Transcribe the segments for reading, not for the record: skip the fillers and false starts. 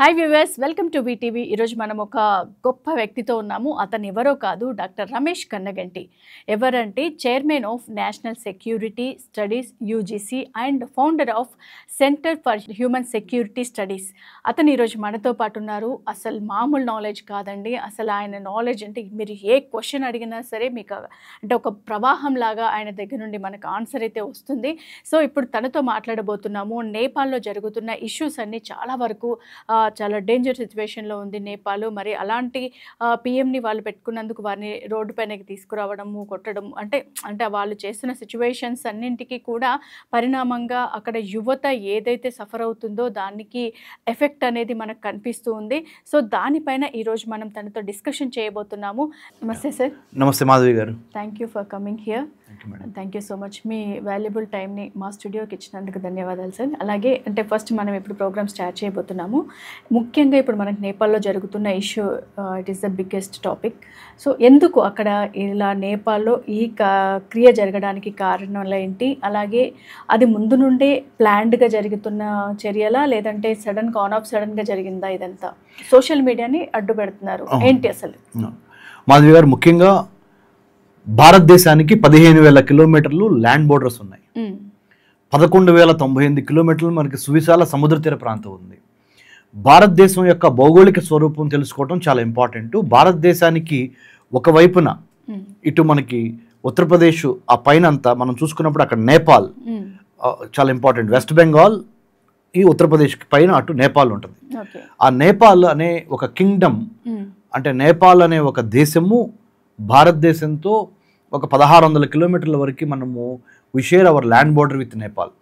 Hi viewers, welcome to VTV. ఈరోజు మనం ఒక గొప్ప వ్యక్తితో ఉన్నాము. అతను ఎవరో కాదు, డాక్టర్ రమేష్ కన్నగంటి. ఎవరంటే chairman of national security studies UGC and founder of centre for Human Security studies. అతను ఈరోజు మనతో పాటు ఉన్నారు. అసలు మామూలు నాలెడ్జ్ కాదండి. అసలు ఆయన నాలెడ్జ్ అంటే మీరు ఏ క్వశ్చన్ అడిగినా సరే మీకు అంటే ఒక ప్రవాహం లాగా ఆయన దగ్గర నుండి మనకు ఆన్సర్ అయితే వస్తుంది. సో ఇప్పుడు తనతో మాట్లాడబోతున్నాము. నేపాల్లో జరుగుతున్న ఇష్యూస్ అన్నీ చాలా వరకు చాలా డేంజర్ సిచ్యువేషన్లో ఉంది నేపాల్. మరి అలాంటి పిఎంని వాళ్ళు పెట్టుకున్నందుకు వారిని రోడ్డు పైనకి తీసుకురావడము, కొట్టడం అంటే వాళ్ళు చేస్తున్న సిచ్యువేషన్స్ అన్నింటికీ కూడా పరిణామంగా అక్కడ యువత ఏదైతే సఫర్ అవుతుందో దానికి ఎఫెక్ట్ అనేది మనకు కనిపిస్తూ ఉంది. సో దానిపైన ఈరోజు మనం తనతో డిస్కషన్ చేయబోతున్నాము. నమస్తే సార్. నమస్తే మాధవి గారు. Thank you for coming here. Thank you so much. Me valuable టైంని మా స్టూడియోకి ఇచ్చినందుకు ధన్యవాదాలు సార్. అలాగే అంటే ఫస్ట్ మనం ఇప్పుడు ప్రోగ్రామ్ స్టార్ట్ చేయబోతున్నాము. ముఖ్యంగా ఇప్పుడు మనకు నేపాల్లో జరుగుతున్న issue, it is the biggest topic. So ఎందుకు అక్కడ ఇలా నేపాల్లో ఈ క్రియ జరగడానికి కారణాలు ఏంటి? అలాగే అది ముందు నుండే ప్లాన్డ్గా జరుగుతున్న చర్యలా, లేదంటే సడన్గా జరిగిందా? ఇదంతా సోషల్ మీడియాని అడ్డు పెడుతున్నారు ఏంటి అసలు? మాధవి గారు, ముఖ్యంగా భారతదేశానికి 15,000 కిలోమీటర్లు ల్యాండ్ బోర్డర్స్ ఉన్నాయి. 11,098 కిలోమీటర్లు మనకి సువిశాల సముద్ర తీర ప్రాంతం ఉంది. భారతదేశం యొక్క భౌగోళిక స్వరూపం తెలుసుకోవడం చాలా ఇంపార్టెంట్. భారతదేశానికి ఒకవైపున ఇటు మనకి ఉత్తరప్రదేశ్, ఆ పైన అంతా మనం చూసుకున్నప్పుడు అక్కడ నేపాల్ చాలా ఇంపార్టెంట్. వెస్ట్ బెంగాల్ ఈ ఉత్తరప్రదేశ్ పైన అటు నేపాల్ ఉంటుంది. ఆ నేపాల్ అనే ఒక కింగ్డమ్, అంటే నేపాల్ అనే ఒక దేశము భారతదేశంతో ఒక 1,600 కిలోమీటర్ల వరకు మనము we share our land border with Nepal.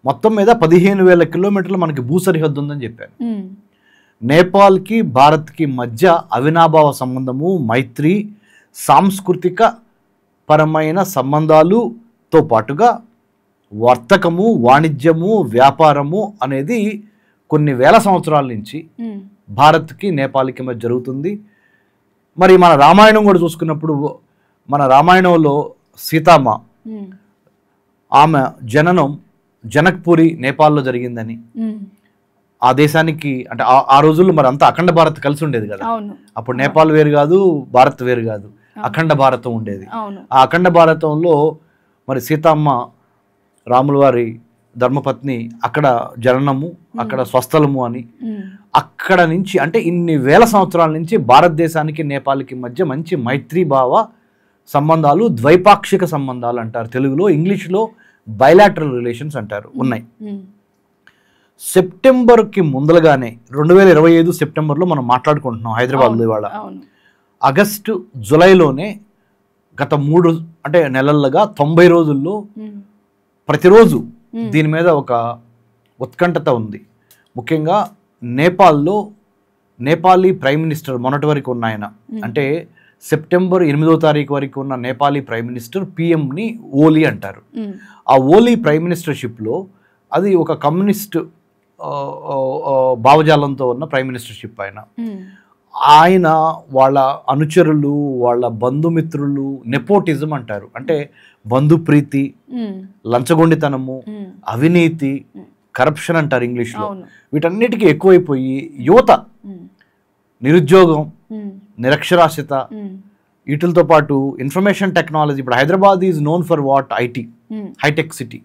మొత్తం మీద 15,000 కిలోమీటర్లు మనకి భూ సరిహద్దు ఉందని చెప్పాను. నేపాల్కి భారత్కి మధ్య అవినాభావ సంబంధము, మైత్రి, సాంస్కృతిక పరమైన సంబంధాలుతో పాటుగా వర్తకము, వాణిజ్యము, వ్యాపారము అనేది కొన్ని వేల సంవత్సరాల నుంచి భారత్కి నేపాల్కి మధ్య జరుగుతుంది. మరి మన రామాయణం కూడా చూసుకున్నప్పుడు, మన రామాయణంలో సీతమ్మ ఆమె జననం జనక్పూరి నేపాల్లో జరిగిందని, ఆ దేశానికి అంటే ఆ రోజుల్లో మరి అంతా అఖండ భారత్ కలిసి ఉండేది కదా. అప్పుడు నేపాల్ వేరు కాదు, భారత్ వేరు కాదు, అఖండ భారతం ఉండేది. ఆ అఖండ భారతంలో మరి సీతమ్మ రాముల వారి ధర్మపత్ని అక్కడ జననము, అక్కడ స్వస్థలము అని, అక్కడ నుంచి అంటే ఇన్ని వేల సంవత్సరాల నుంచి భారతదేశానికి నేపాల్కి మధ్య మంచి మైత్రీభావ సంబంధాలు, ద్వైపాక్షిక సంబంధాలు అంటారు తెలుగులో, ఇంగ్లీష్లో బైలాటరల్ రిలేషన్స్ అంటారు, ఉన్నాయి. సెప్టెంబర్కి ముందలుగానే 2025 సెప్టెంబర్లో మనం మాట్లాడుకుంటున్నాం హైదరాబాద్లో. ఇవాళ ఆగస్టు, జూలైలోనే గత 3 నెలలుగా 90 రోజుల్లో ప్రతిరోజు దీని మీద ఒక ఉత్కంఠత ఉంది. ముఖ్యంగా నేపాల్లో నేపాలీ ప్రైమ్ మినిస్టర్ మొన్నటి వరకు ఉన్న ఆయన, అంటే సెప్టెంబర్ 8వ తారీఖు వరకు ఉన్న నేపాలీ ప్రైమ్ మినిస్టర్ పిఎంని ఓలీ అంటారు. ఆ ఓలీ ప్రైమ్ మినిస్టర్షిప్లో అది ఒక కమ్యూనిస్ట్ భావజాలంతో ఉన్న ప్రైమ్ మినిస్టర్షిప్. ఆయన వాళ్ళ అనుచరులు, వాళ్ళ బంధుమిత్రులు, నెపోటిజం అంటారు, అంటే బంధుప్రీతి, లంచగొండితనము, అవినీతి, కరప్షన్ అంటారు ఇంగ్లీష్లో, వీటన్నిటికీ ఎక్కువైపోయి యువత నిరుద్యోగం, నిరక్షరాస్యత, వీటితో పాటు ఇన్ఫర్మేషన్ టెక్నాలజీ. ఇప్పుడు Hyderabad is known for what? IT, హైటెక్ City,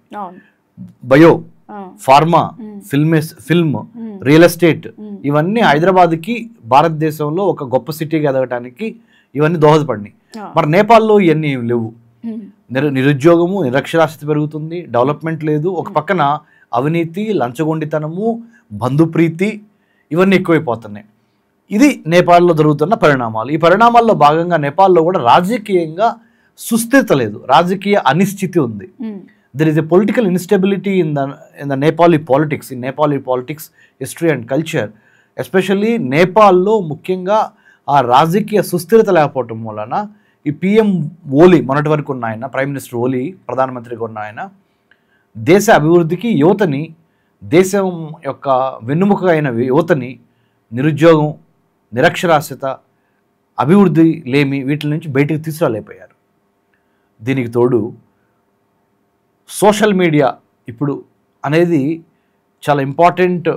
bio, pharma, film, real estate, ఇవన్నీ హైదరాబాద్కి భారతదేశంలో ఒక గొప్ప సిటీగా ఎదగటానికి ఇవన్నీ దోహదపడినాయి. మరి నేపాల్లో ఇవన్నీ లేవు. నిరుద్యోగము, నిరక్షరాస్యత పెరుగుతుంది, డెవలప్మెంట్ లేదు. ఒక పక్కన అవినీతి, లంచగొండితనము, బంధుప్రీతి, ఇవన్నీ ఎక్కువైపోతున్నాయి. ఇది నేపాల్లో జరుగుతున్న పరిణామాలు. ఈ పరిణామాల్లో భాగంగా నేపాల్లో కూడా రాజకీయంగా సుస్థిరత లేదు, రాజకీయ అనిశ్చితి ఉంది. There is a political instability in the Nepali politics, history and culture. Especially నేపాల్లో ముఖ్యంగా ఆ రాజకీయ సుస్థిరత లేకపోవటం వలన ఈ పిఎం ఓలీ, మొన్నటి వరకు ఉన్న ఆయన, ప్రైమ్ మినిస్టర్ ఓలీ ప్రధానమంత్రిగా ఉన్న ఆయన, దేశ అభివృద్ధికి యువతని, దేశం యొక్క వెన్నుముక అయిన యువతని నిరుద్యోగం, నిరక్షరాస్యత, అభివృద్ధి లేమి, వీటి నుంచి బయటికి తీసుకురాలేకపోయారు. దీనికి తోడు సోషల్ మీడియా ఇప్పుడు అనేది చాలా ఇంపార్టెంట్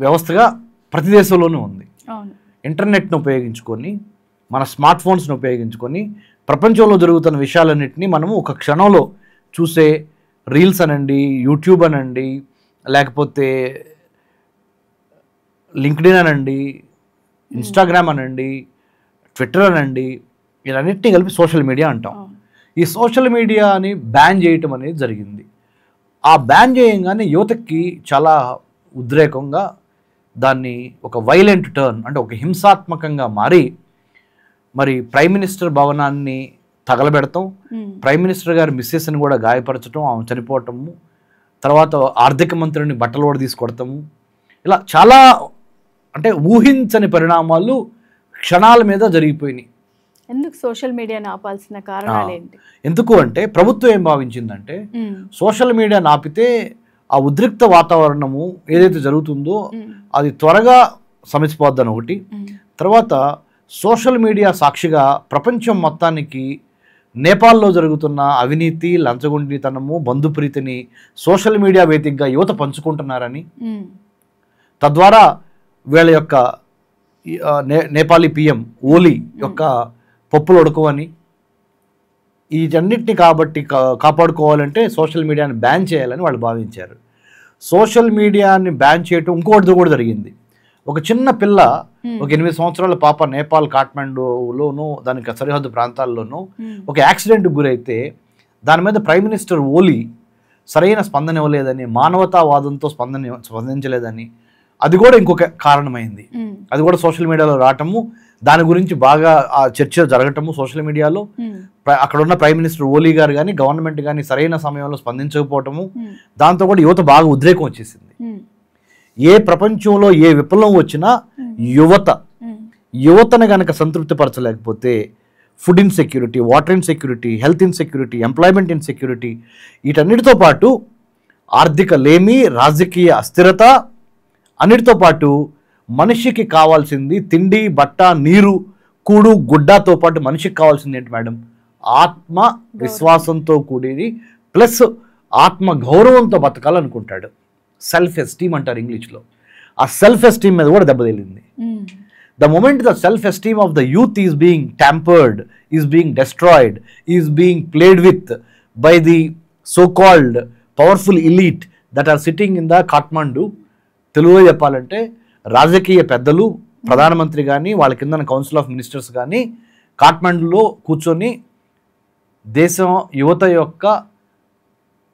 వ్యవస్థగా ప్రతి దేశంలోనూ ఉంది. అవును. ఇంటర్నెట్ను ఉపయోగించుకొని, మన స్మార్ట్ ఫోన్స్ను ఉపయోగించుకొని ప్రపంచంలో జరుగుతున్న విషయాలన్నింటినీ మనము ఒక క్షణంలో చూసే రీల్స్ అనండి, యూట్యూబ్ అనండి, లేకపోతే లింక్డ్ఇన్ అనండి, ఇన్స్టాగ్రామ్ అనండి, ట్విట్టర్ అనండి, వీటన్నిటిని కలిపి సోషల్ మీడియా అంటాం. ఈ సోషల్ మీడియాని బ్యాన్ చేయటం అనేది జరిగింది. ఆ బ్యాన్ చేయగానే యువతకి చాలా ఉద్రేకంగా దాన్ని ఒక వైలెంట్ టర్న్, అంటే ఒక హింసాత్మకంగా మారి మరి ప్రైమ్ మినిస్టర్ భవనాన్ని తగలబెడతాం, ప్రైమ్ మినిస్టర్ గారి మిస్సెస్ని కూడా గాయపరచడం, ఆమె చనిపోవటము, తర్వాత ఆర్థిక మంత్రిని బట్టలు కూడా తీసుకొడతాము, ఇలా చాలా అంటే ఊహించని పరిణామాలు క్షణాల మీద జరిగిపోయినాయి. ఎందుకు సోషల్ మీడియాని ఆపాల్సిన కారణాలు ఏంటి? ఎందుకు అంటే ప్రభుత్వం ఏం భావించిందంటే సోషల్ మీడియాని ఆపితే ఆ ఉద్రిక్త వాతావరణము ఏదైతే జరుగుతుందో అది త్వరగా సమసిపోద్దని ఒకటి, తర్వాత సోషల్ మీడియా సాక్షిగా ప్రపంచం మొత్తానికి నేపాల్లో జరుగుతున్న అవినీతి, లంచగొండితనము, బంధుప్రీతిని సోషల్ మీడియా వేదికగా యువత పంచుకుంటున్నారని, తద్వారా వీళ్ళ యొక్క నేపాలీ పిఎం ఓలీ యొక్క పప్పులు ఉడకవని, వీటన్నిటిని కాబట్టి కాపాడుకోవాలంటే సోషల్ మీడియాని బ్యాన్ చేయాలని వాళ్ళు భావించారు. సోషల్ మీడియాని బ్యాన్ చేయటం ఇంకోటితో కూడా జరిగింది. ఒక చిన్న పిల్ల, ఒక 8 సంవత్సరాల పాప నేపాల్ కాఠ్మండూలోనూ దానికి సరిహద్దు ప్రాంతాల్లోనూ ఒక యాక్సిడెంట్కి గురైతే దాని మీద ప్రైమ్ మినిస్టర్ ఓలీ సరైన స్పందన ఇవ్వలేదని, మానవతావాదంతో స్పందించలేదని, అది కూడా ఇంకొక కారణమైంది. అది కూడా సోషల్ మీడియాలో రావటము, దాని గురించి బాగా ఆ చర్చ జరగటము సోషల్ మీడియాలో, అక్కడ ఉన్న ప్రైమ్ మినిస్టర్ ఓలీ గారు కానీ గవర్నమెంట్ కానీ సరైన సమయంలో స్పందించకపోవటము, దాంతో కూడా యువత బాగా ఉద్రేకం వచ్చేసింది. ఏ ప్రపంచంలో ఏ విప్లవం వచ్చినా యువతను గనక సంతృప్తిపరచలేకపోతే food insecurity, water insecurity, health insecurity, employment insecurity, వీటన్నిటితో పాటు ఆర్థిక లేమి, రాజకీయ అస్థిరత, అన్నిటితో పాటు మనిషికి కావాల్సింది తిండి, బట్ట, నీరు, కూడు, గుడ్డతో పాటు మనిషికి కావాల్సింది ఏంటి మేడం? ఆత్మ విశ్వాసంతో కూడిది ప్లస్ ఆత్మ గౌరవంతో బతకాలనుకుంటాడు. సెల్ఫ్ ఎస్టీమ్ అంటారు ఇంగ్లీష్లో. ఆ సెల్ఫ్ ఎస్టీమ్ మీద కూడా దెబ్బతిలింది. The moment the self esteem of the youth is being tampered, is being destroyed, is being played with by the so called powerful elite that are sitting in the Kathmandu. తెలుగులో చెప్పాలంటే రాజకీయ పెద్దలు, ప్రధానమంత్రి కానీ వాళ్ళ కింద కౌన్సిల్ ఆఫ్ మినిస్టర్స్ కానీ కాఠ్మండులో కూర్చొని దేశం యువత యొక్క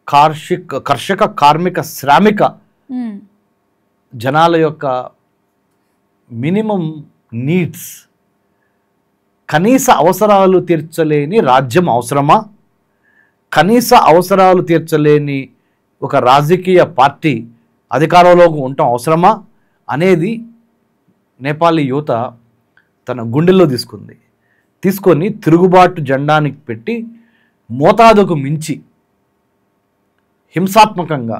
కర్షక, కార్మిక, శ్రామిక జనాల యొక్క మినిమం నీడ్స్, కనీస అవసరాలు తీర్చలేని రాజ్యం అవసరమా? కనీస అవసరాలు తీర్చలేని ఒక రాజకీయ పార్టీ అధికారంలో ఉండటం అవసరమా అనేది నేపాలీ యువత తన గుండెల్లో తీసుకొని తిరుగుబాటు జెండానికి పెట్టి మోతాదుకు మించి హింసాత్మకంగా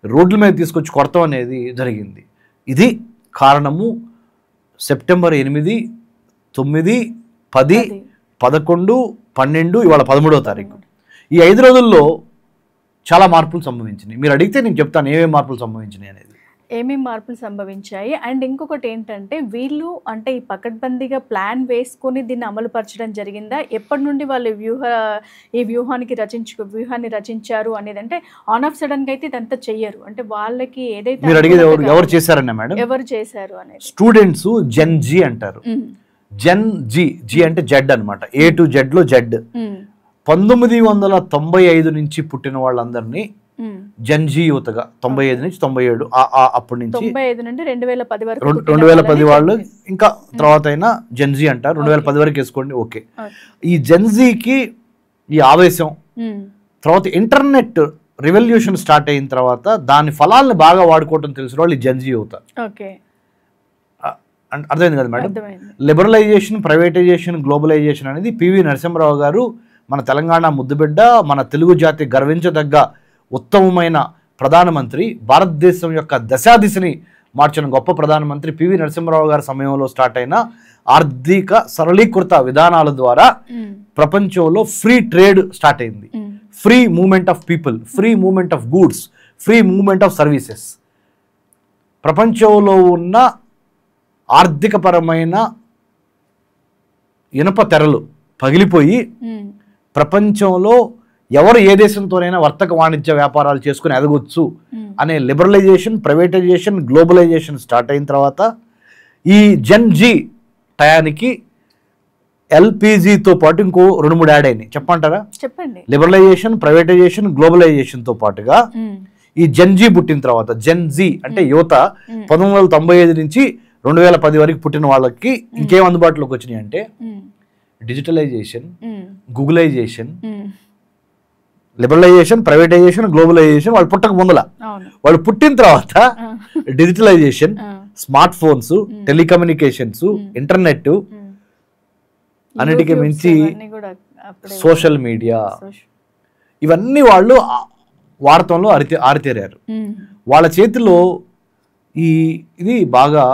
రోడ్ల మీద తీసుకొచ్చి కొడతాం అనేది జరిగింది. ఇది కారణము. సెప్టెంబర్ 8, 9, 10, 11, 12, ఇవాళ 13వ తారీఖు, ఈ 5 రోజుల్లో చాలా మార్పులు సంభవించినాయి. మీరు అడిగితే నేను చెప్తాను ఏమేమి మార్పులు సంభవించినాయి అనేది. ఏమేమి మార్పులు సంభవించాయి అండ్ ఇంకొకటి ఏంటంటే వీళ్ళు అంటే ఈ పకడ్బందీగా ప్లాన్ వేసుకొని దీన్ని అమలుపరచడం జరిగిందా? ఎప్పటి నుండి వాళ్ళు ఈ వ్యూహాన్ని రచించారు అనేది, అంటే ఆన్ ఆఫ్ సడన్గా అయితే ఇదంతా చెయ్యరు. అంటే వాళ్ళకి ఏదైతే మీరు అడిగేది ఎవరు చేశారన్నా మేడం? ఎవరు చేశారు అనేది స్టూడెంట్స్ జెన్ జీ అంటారు. జెన్ జీ అంటే జెడ్ అనమాట. A to Z లో జెడ్. 1995 నుంచి పుట్టిన వాళ్ళందరినీ జన్జీ యువతగా, 95 నుంచి 97 అప్పటి నుంచి 95 నుండి 2010 వరకు 2010 వాళ్ళు ఇంకా తర్వాత అయినా జన్జీ అంటారు. 2010 వరకు వేసుకోండి. ఓకే, ఈ జన్జీకి ఈ ఆవేశం తర్వాత ఇంటర్నెట్ రెవల్యూషన్ స్టార్ట్ అయిన తర్వాత దాని ఫలాలను బాగా వాడుకోవటం తెలిసిన వాళ్ళు ఈ జన్జీ యువత. అర్థమైంది కదా మేడం? లిబరలైజేషన్, ప్రైవేటైజేషన్, గ్లోబలైజేషన్ అనేది పివి నరసింహరావు గారు మన తెలంగాణ ముద్దుబిడ్డ, మన తెలుగు జాతి గర్వించదగ్గ ఉత్తమమైన ప్రధానమంత్రి, భారతదేశం యొక్క దశాదిశని మార్చిన గొప్ప ప్రధానమంత్రి పివి నరసింహరావు గారి సమయంలో స్టార్ట్ అయిన ఆర్థిక సరళీకృత విధానాల ద్వారా ప్రపంచంలో ఫ్రీ ట్రేడ్ స్టార్ట్ అయింది. Free movement of people, free movement of goods, free movement of services. ప్రపంచంలో ఉన్న ఆర్థికపరమైన ఇనుప తెరలు పగిలిపోయి ప్రపంచంలో ఎవరు ఏ దేశంతోనైనా వర్తక వాణిజ్య వ్యాపారాలు చేసుకుని ఎదగొచ్చు అనే లిబరలైజేషన్, ప్రైవేటైజేషన్, గ్లోబలైజేషన్ స్టార్ట్ అయిన తర్వాత ఈ జెన్ జీ టయానికి ఎల్పిజితో పాటు ఇంకో 2-3 యాడ్ అయినాయి. చెప్పంటారా? చెప్పండి. లిబరలైజేషన్, ప్రైవేటైజేషన్, గ్లోబలైజేషన్తో పాటుగా ఈ జెన్ జీ పుట్టిన తర్వాత, జెన్ జీ అంటే యువత 1995 నుంచి 2010 వరకు పుట్టిన వాళ్ళకి ఇంకేం అందుబాటులోకి వచ్చినాయి అంటే digitalisation, googlisation, liberalisation, privatisation, globalisation. వాళ్ళు పుట్టక ముందల, వాళ్ళు పుట్టిన తర్వాత digitalisation, smart phones, telecommunications, internet, అన్నిటికీ మించి సోషల్ మీడియా, ఇవన్నీ వాళ్ళు వాడటంలో ఆరితేరారు. వాళ్ళ చేతిలో ఇది బాగా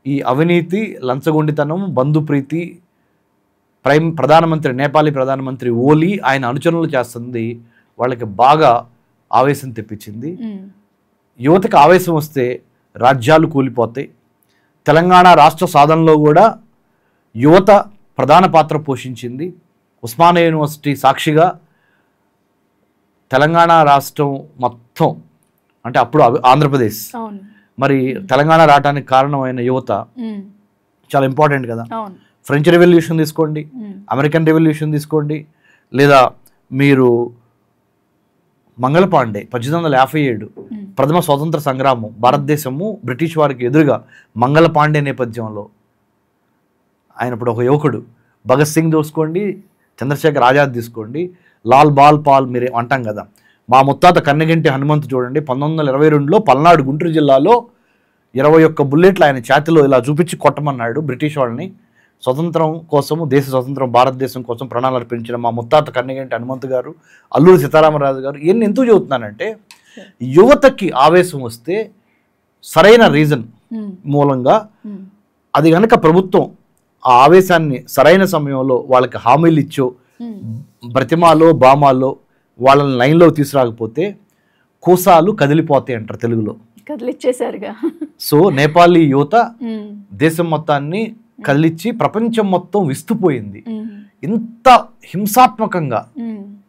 ఈ అవినీతి, లంచగొండితనం, బంధుప్రీతి, ప్రధానమంత్రి, నేపాలీ ప్రధానమంత్రి ఓలీ ఆయన అనుచరులు చేస్తుంది వాళ్ళకి బాగా ఆవేశం తెప్పించింది. యువతకి ఆవేశం వస్తే రాజ్యాలు కూలిపోతాయి. తెలంగాణ రాష్ట్ర సాధనలో కూడా యువత ప్రధాన పాత్ర పోషించింది. ఉస్మానియా యూనివర్సిటీ సాక్షిగా తెలంగాణ రాష్ట్రం మొత్తం, అంటే అప్పుడు ఆంధ్రప్రదేశ్, మరి తెలంగాణ రావడానికి కారణమైన యువత చాలా ఇంపార్టెంట్ కదా. ఫ్రెంచ్ రెవల్యూషన్ తీసుకోండి, అమెరికన్ రెవల్యూషన్ తీసుకోండి, లేదా మీరు మంగళ పాండే 1857 ప్రథమ స్వాతంత్ర సంగ్రామం, భారతదేశము బ్రిటిష్ వారికి ఎదురుగా మంగళ పాండే నేపథ్యంలో ఆయన ఇప్పుడు ఒక యువకుడు. భగత్ సింగ్ చూసుకోండి, చంద్రశేఖర్ ఆజాద్ తీసుకోండి, లాల్ బాల్ పాల్ మీరే అంటాం కదా. మా ముత్తాత కన్నెగంటి హనుమంతు చూడండి, 1922లో పల్నాడు గుంటూరు జిల్లాలో 21 బుల్లెట్లు ఆయన ఛాతిలో ఇలా చూపించి కొట్టమన్నాడు బ్రిటిష్ వాళ్ళని. స్వతంత్రం కోసము, దేశ స్వతంత్రం, భారతదేశం కోసం ప్రాణాలు అర్పించిన మా ముత్తాత కన్నెగంటి హనుమంతు గారు, అల్లూరి సీతారామరాజు గారు. ఇవన్నీ ఎందుకు చెబుతున్నానంటే, యువతకి ఆవేశం వస్తే సరైన రీజన్ మూలంగా అది కనుక ప్రభుత్వం ఆ ఆవేశాన్ని సరైన సమయంలో వాళ్ళకి హామీలు ఇచ్చో, బ్రతిమాలో బామాలో వాళ్ళని లైన్లో తీసుకురాకపోతే కోసాలు కదిలిపోతాయి అంటారు తెలుగులో. కదిలిచ్చేసారుగా. సో నేపాలీ యువత దేశం మొత్తాన్ని కదిలిచ్చి ప్రపంచం మొత్తం విస్తుపోయింది. ఇంత హింసాత్మకంగా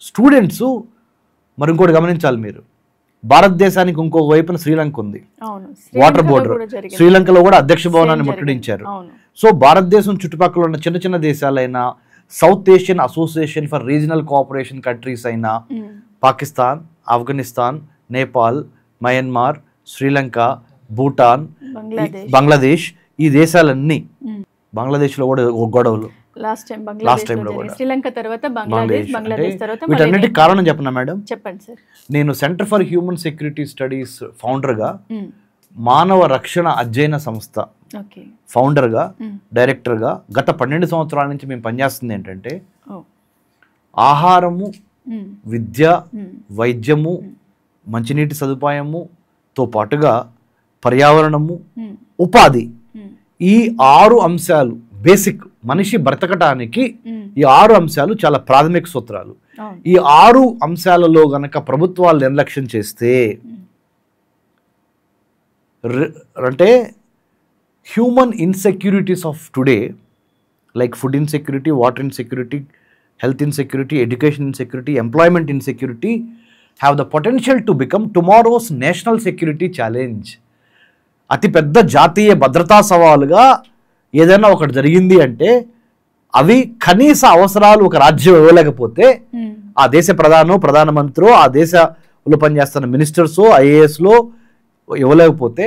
స్టూడెంట్స్. మరి ఇంకోటి గమనించాలి మీరు, భారతదేశానికి ఇంకొక వైపున శ్రీలంక ఉంది, వాటర్ బోర్డర్. శ్రీలంకలో కూడా అధ్యక్ష భవనాన్ని ముట్టడించారు. సో భారతదేశం చుట్టుపక్కల ఉన్న చిన్న చిన్న దేశాలైన South Asian Association for Regional Cooperation countries అయిన పాకిస్తాన్, ఆఫ్ఘనిస్తాన్, నేపాల్, మయన్మార్, శ్రీలంక, భూటాన్, బంగ్లాదేశ్, ఈ దేశాలన్నీ, బంగ్లాదేశ్లో కూడా గొడవలు వీటన్నిటికి కారణం చెప్పనా మేడం? చెప్పండి సార్. నేను Centre for Human Security Studies ఫౌండర్గా, మానవ రక్షణ అధ్యయన సంస్థ ఫౌండర్గా, డైరెక్టర్గా గత 12 సంవత్సరాల నుంచి మేము పనిచేస్తుంది ఏంటంటే, ఆహారము, విద్య, వైద్యము, మంచినీటి సదుపాయముతో పాటుగా పర్యావరణము, ఉపాధి, ఈ 6 అంశాలు బేసిక్ మనిషి బ్రతకటానికి ఈ 6 అంశాలు చాలా ప్రాథమిక సూత్రాలు. ఈ 6 అంశాలలో గనక ప్రభుత్వాలు నిర్లక్ష్యం చేస్తే, అంటే human insecurities of today, like food insecurity, water insecurity, health insecurity, education insecurity, employment insecurity have the potential to become tomorrow's national security challenge. అతి పెద్ద జాతీయ భద్రతా సవాలుగా ఏదైనా ఒకటి జరిగింది అంటే, అవి కనీస అవసరాలు ఒక రాజ్యం ఇవ్వలేకపోతే, ఆ దేశ ప్రధానమంత్రో, ఆ దేశంలో పనిచేస్తున్న మినిస్టర్సో, ఐఏఎస్లో ఇవ్వలేకపోతే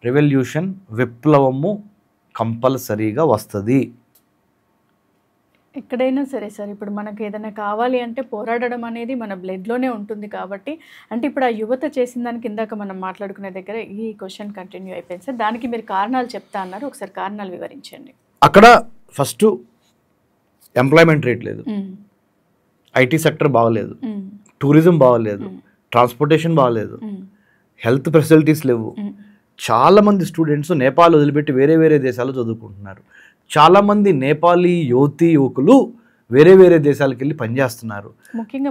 రెవల్యూషన్, విప్లవము కంపల్సరీగా వస్తుంది. ఎక్కడైనా సరే సార్, ఇప్పుడు మనకు ఏదైనా కావాలి అంటే పోరాడడం అనేది మన బ్లడ్లోనే ఉంటుంది. కాబట్టి అంటే ఇప్పుడు ఆ యువత చేసిన దానికి ఇందాక మనం మాట్లాడుకునే దగ్గర ఈ క్వశ్చన్ కంటిన్యూ అయిపోయింది సార్. దానికి మీరు కారణాలు చెప్తా అన్నారు, ఒకసారి కారణాలు వివరించండి. అక్కడ ఫస్ట్ ఎంప్లాయ్మెంట్ రేట్ లేదు, ఐటీ సెక్టర్ బాగలేదు, టూరిజం బాగలేదు, ట్రాన్స్పోర్టేషన్ బాగలేదు, హెల్త్ ఫెసిలిటీస్ లేవు. చాలామంది స్టూడెంట్స్ నేపాల్ వదిలిపెట్టి వేరే వేరే దేశాలు చదువుకుంటున్నారు. చాలామంది నేపాలీ యువకులు వేరే వేరే దేశాలకు వెళ్ళి పనిచేస్తున్నారు. ముఖ్యంగా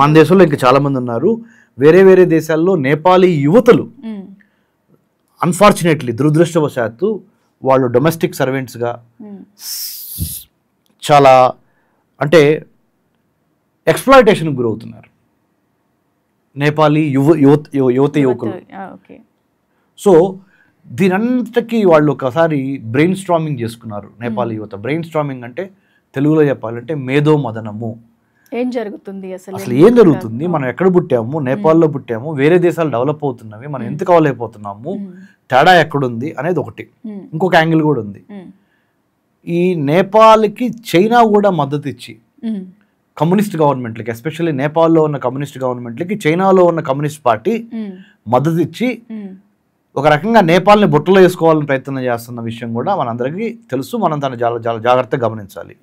మన దేశంలో ఇంకా చాలామంది ఉన్నారు. వేరే వేరే దేశాల్లో నేపాలీ యువతలు అన్ఫార్చునేట్లీ దురదృష్టవశాత్తు వాళ్ళు డొమెస్టిక్ సర్వెంట్స్గా చాలా అంటే ఎక్స్ప్లాయిటేషన్కి గురవుతున్నారు నేపాలీ యువకులు. సో దీనంతటికీ వాళ్ళు ఒకసారి బ్రెయిన్ స్ట్రామింగ్ చేసుకున్నారు నేపాలీ యువత. బ్రెయిన్ స్ట్రామింగ్ అంటే తెలుగులో చెప్పాలంటే మేధో మదనము. ఏం జరుగుతుంది అసలు ఏం జరుగుతుంది, మనం ఎక్కడ పుట్టాము, నేపాల్లో పుట్టాము, వేరే దేశాలు డెవలప్ అవుతున్నవి, మనం ఎందుకు అవ్వలేకపోతున్నాము, తేడా ఎక్కడుంది అనేది ఒకటి. ఇంకొక యాంగిల్ కూడా ఉంది. ఈ నేపాల్కి చైనా కూడా మద్దతు ఇచ్చి కమ్యూనిస్ట్ గవర్నమెంట్లకి, ఎస్పెషల్లీ నేపాల్లో ఉన్న కమ్యూనిస్ట్ గవర్నమెంట్లకి చైనాలో ఉన్న కమ్యూనిస్ట్ పార్టీ మద్దతు ఇచ్చి ఒక రకంగా నేపాల్ని బుట్టలో వేసుకోవాలని ప్రయత్నం చేస్తున్న విషయం కూడా మనందరికీ తెలుసు. మనం దాన్ని చాలా చాలా జాగ్రత్తగా గమనించాలి.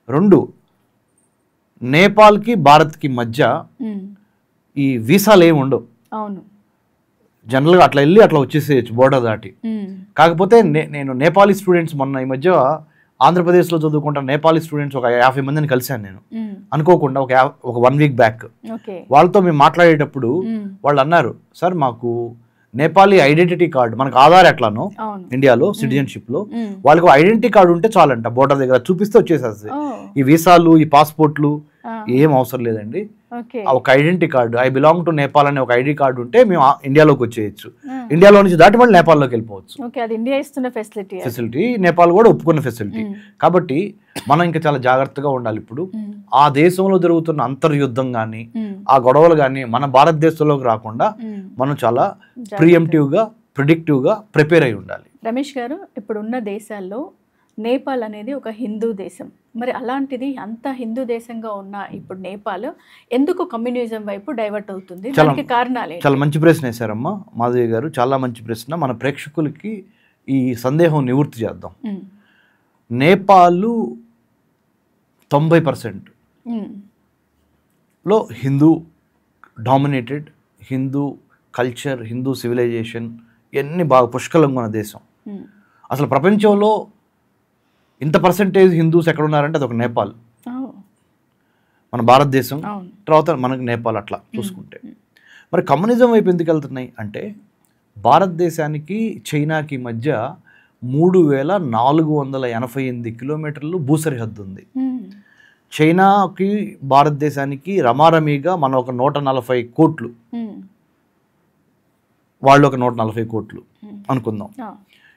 2, నేపాల్కి భారత్కి మధ్య ఈ వీసాలు ఏమి ఉండవు. జనరల్గా అట్లా వెళ్ళి అట్లా వచ్చేసేయచ్చు బోర్డర్ దాటి. కాకపోతే నేను నేపాలీ స్టూడెంట్స్ మొన్న ఈ మధ్య ఆంధ్రప్రదేశ్లో చదువుకుంటున్న నేపాలీ స్టూడెంట్స్ ఒక 50 మందిని కలిశాను నేను అనుకోకుండా ఒక 1 వీక్ బ్యాక్. వాళ్ళతో మేము మాట్లాడేటప్పుడు వాళ్ళు అన్నారు, సార్ మాకు నేపాలీ ఐడెంటిటీ కార్డు, మనకు ఆధార్ ఎట్లానో ఇండియాలో సిటిజన్షిప్ లో వాళ్ళకి ఐడెంటిటీ కార్డు ఉంటే చాలంట, బోర్డర్ దగ్గర చూపిస్తే వచ్చేసేస్తుంది. ఈ వీసాలు ఈ పాస్పోర్ట్లు ఏం అవసరం లేదండి. ఒక identity card, I belong to Nepal అనే ఒక ఐడి కార్డు ఉంటే మేము ఇండియాలోకి వచ్చేయచ్చు. ఇండియాలో నుంచి దాటి మళ్ళీ నేపాల్లోకి వెళ్ళిపోవచ్చు. ఫెసిలిటీ నేపాల్ కూడా ఒప్పుకున్న ఫెసిలిటీ. కాబట్టి మనం ఇంకా చాలా జాగ్రత్తగా ఉండాలి. ఇప్పుడు ఆ దేశంలో జరుగుతున్న అంతర్యుద్ధం కానీ ఆ గొడవలు కానీ మన భారతదేశంలోకి రాకుండా మనం చాలా ప్రియంటివ్గా ప్రిడిక్టివ్గా ప్రిపేర్ అయి ఉండాలి. రమేష్ గారు, ఇప్పుడున్న దేశాల్లో నేపాల్ అనేది ఒక హిందూ దేశం. మరి అలాంటిది అంత హిందూ దేశంగా ఉన్న ఇప్పుడు నేపాల్ ఎందుకు కమ్యూనిజం వైపు డైవర్ట్ అవుతుంది? దానికి కారణాలు? చాలా మంచి ప్రశ్న వేశారమ్మా మాధవి గారు, చాలా మంచి ప్రశ్న. మన ప్రేక్షకులకి ఈ సందేహం నివృత్తి చేద్దాం. నేపాల్ 90% లో Hindu dominated, Hindu culture, Hindu civilisation ఇవన్నీ బాగా పుష్కలంగా ఉన్న దేశం. అసలు ప్రపంచంలో ఇంత పర్సెంటేజ్ హిందూస్ ఎక్కడ ఉన్నారంటే అది ఒక నేపాల్. మన భారతదేశం తర్వాత మనకి నేపాల్ అట్లా చూసుకుంటే. మరి కమ్యూనిజం వైపు ఎందుకు వెళ్తున్నాయి అంటే భారతదేశానికి చైనాకి మధ్య 3488 కిలోమీటర్లు భూసరిహద్దు ఉంది. చైనాకి భారతదేశానికి రమారమీగా మనం ఒక 140 కోట్లు, వాళ్ళు ఒక 140 కోట్లు అనుకుందాం.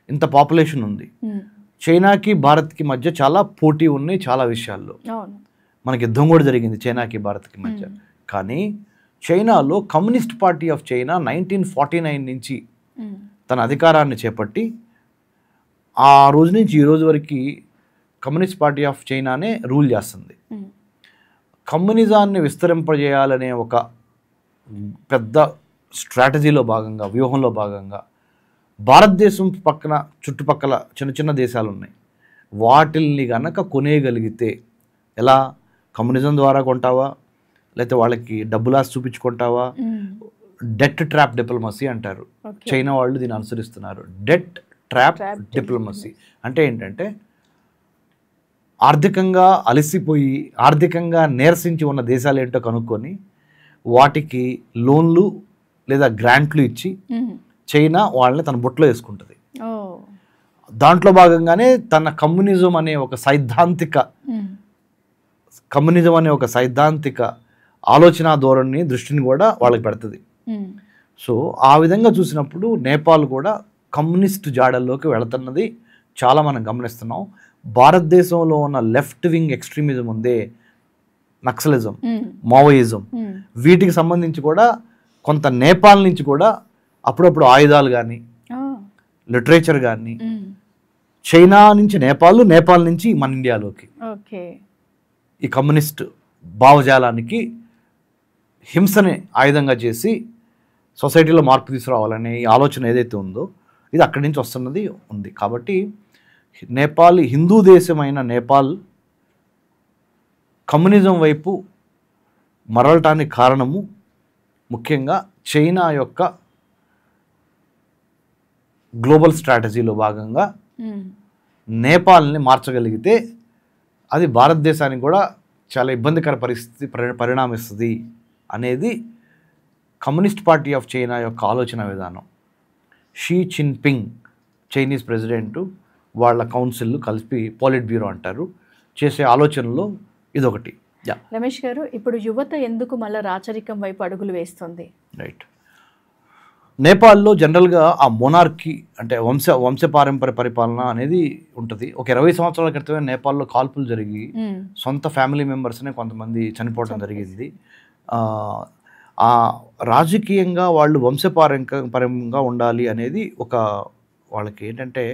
ఇంత పాపులేషన్ ఉంది. చైనాకి భారత్కి మధ్య చాలా పోటీ ఉన్నాయి చాలా విషయాల్లో. మనకి యుద్ధం కూడా జరిగింది చైనాకి భారత్కి మధ్య. కానీ చైనాలో కమ్యూనిస్ట్ పార్టీ ఆఫ్ చైనా 1949 నుంచి తన అధికారాన్ని చేపట్టి ఆ రోజు నుంచి ఈ రోజు వరకు కమ్యూనిస్ట్ పార్టీ ఆఫ్ చైనానే రూల్ చేస్తుంది. కమ్యూనిజాన్ని విస్తరింపజేయాలనే ఒక పెద్ద స్ట్రాటజీలో భాగంగా, వ్యూహంలో భాగంగా భారతదేశం పక్కన చుట్టుపక్కల చిన్న చిన్న దేశాలు ఉన్నాయి. వాటిల్ని కనుక కొనేయగలిగితే, ఎలా కమ్యూనిజం ద్వారా కొంటావా, లేకపోతే వాళ్ళకి డబ్బులాసి చూపించుకుంటావా, డెట్ ట్రాప్ డిప్లొమసీ అంటారు. చైనా వాళ్ళు దీన్ని అనుసరిస్తున్నారు. డెట్ ట్రాప్ డిప్లొమసీ అంటే ఏంటంటే ఆర్థికంగా అలసిపోయి ఆర్థికంగా నీరసించి ఉన్న దేశాలు ఏంటో కనుక్కొని వాటికి లోన్లు లేదా గ్రాంట్లు ఇచ్చి చైనా వాళ్ళని తన బుట్టలో వేసుకుంటుంది. దాంట్లో భాగంగానే తన కమ్యూనిజం అనే ఒక సైద్ధాంతిక ఆలోచన ధోరణి దృష్టిని కూడా వాళ్ళకి పెడుతుంది. సో ఆ విధంగా చూసినప్పుడు నేపాల్ కూడా కమ్యూనిస్ట్ జాడల్లోకి వెళుతున్నది చాలా మనం గమనిస్తున్నాం. భారతదేశంలో ఉన్న లెఫ్ట్ వింగ్ ఎక్స్ట్రీమిజం ఉందే, నక్సలిజం, మావోయిజం, వీటికి సంబంధించి కూడా కొంత నేపాల్ నుంచి కూడా అప్పుడప్పుడు ఆయుధాలు కానీ లిటరేచర్ కానీ చైనా నుంచి నేపాల్, నేపాల్ నుంచి మన ఇండియాలోకి ఈ కమ్యూనిస్ట్ భావజాలానికి హింసని ఆయుధంగా చేసి సొసైటీలో మార్పు తీసుకురావాలనే ఈ ఆలోచన ఏదైతే ఉందో ఇది అక్కడి నుంచి వస్తున్నది ఉంది. కాబట్టి నేపాల్ హిందూ దేశమైన నేపాల్ కమ్యూనిజం వైపు మరలటానికి కారణము ముఖ్యంగా చైనా యొక్క గ్లోబల్ స్ట్రాటజీలో భాగంగా నేపాల్ని మార్చగలిగితే అది భారతదేశానికి కూడా చాలా ఇబ్బందికర పరిస్థితి పరిణామిస్తుంది అనేది కమ్యూనిస్ట్ పార్టీ ఆఫ్ చైనా యొక్క ఆలోచన విధానం. షీ జిన్పింగ్ చైనీస్ ప్రెసిడెంట్ వాళ్ళ కౌన్సిల్ కలిపి పాలిట్ బ్యూరో అంటారు చేసే ఆలోచనలో ఇదొకటి. రమేష్ గారు, ఇప్పుడు యువత ఎందుకు మళ్ళీ రాచరికం వైపు అడుగులు వేస్తుంది? రైట్. నేపాల్లో జనరల్గా ఆ మొనార్కీ అంటే వంశపారంపర్య పరిపాలన అనేది ఉంటుంది. ఒక 20 సంవత్సరాల క్రితమే నేపాల్లో కాల్పులు జరిగి సొంత ఫ్యామిలీ మెంబర్స్నే కొంతమంది చనిపోవడం జరిగింది. ఆ రాజకీయంగా వాళ్ళు వంశపారంపర్యంగా ఉండాలి అనేది ఒక వాళ్ళకి ఏంటంటే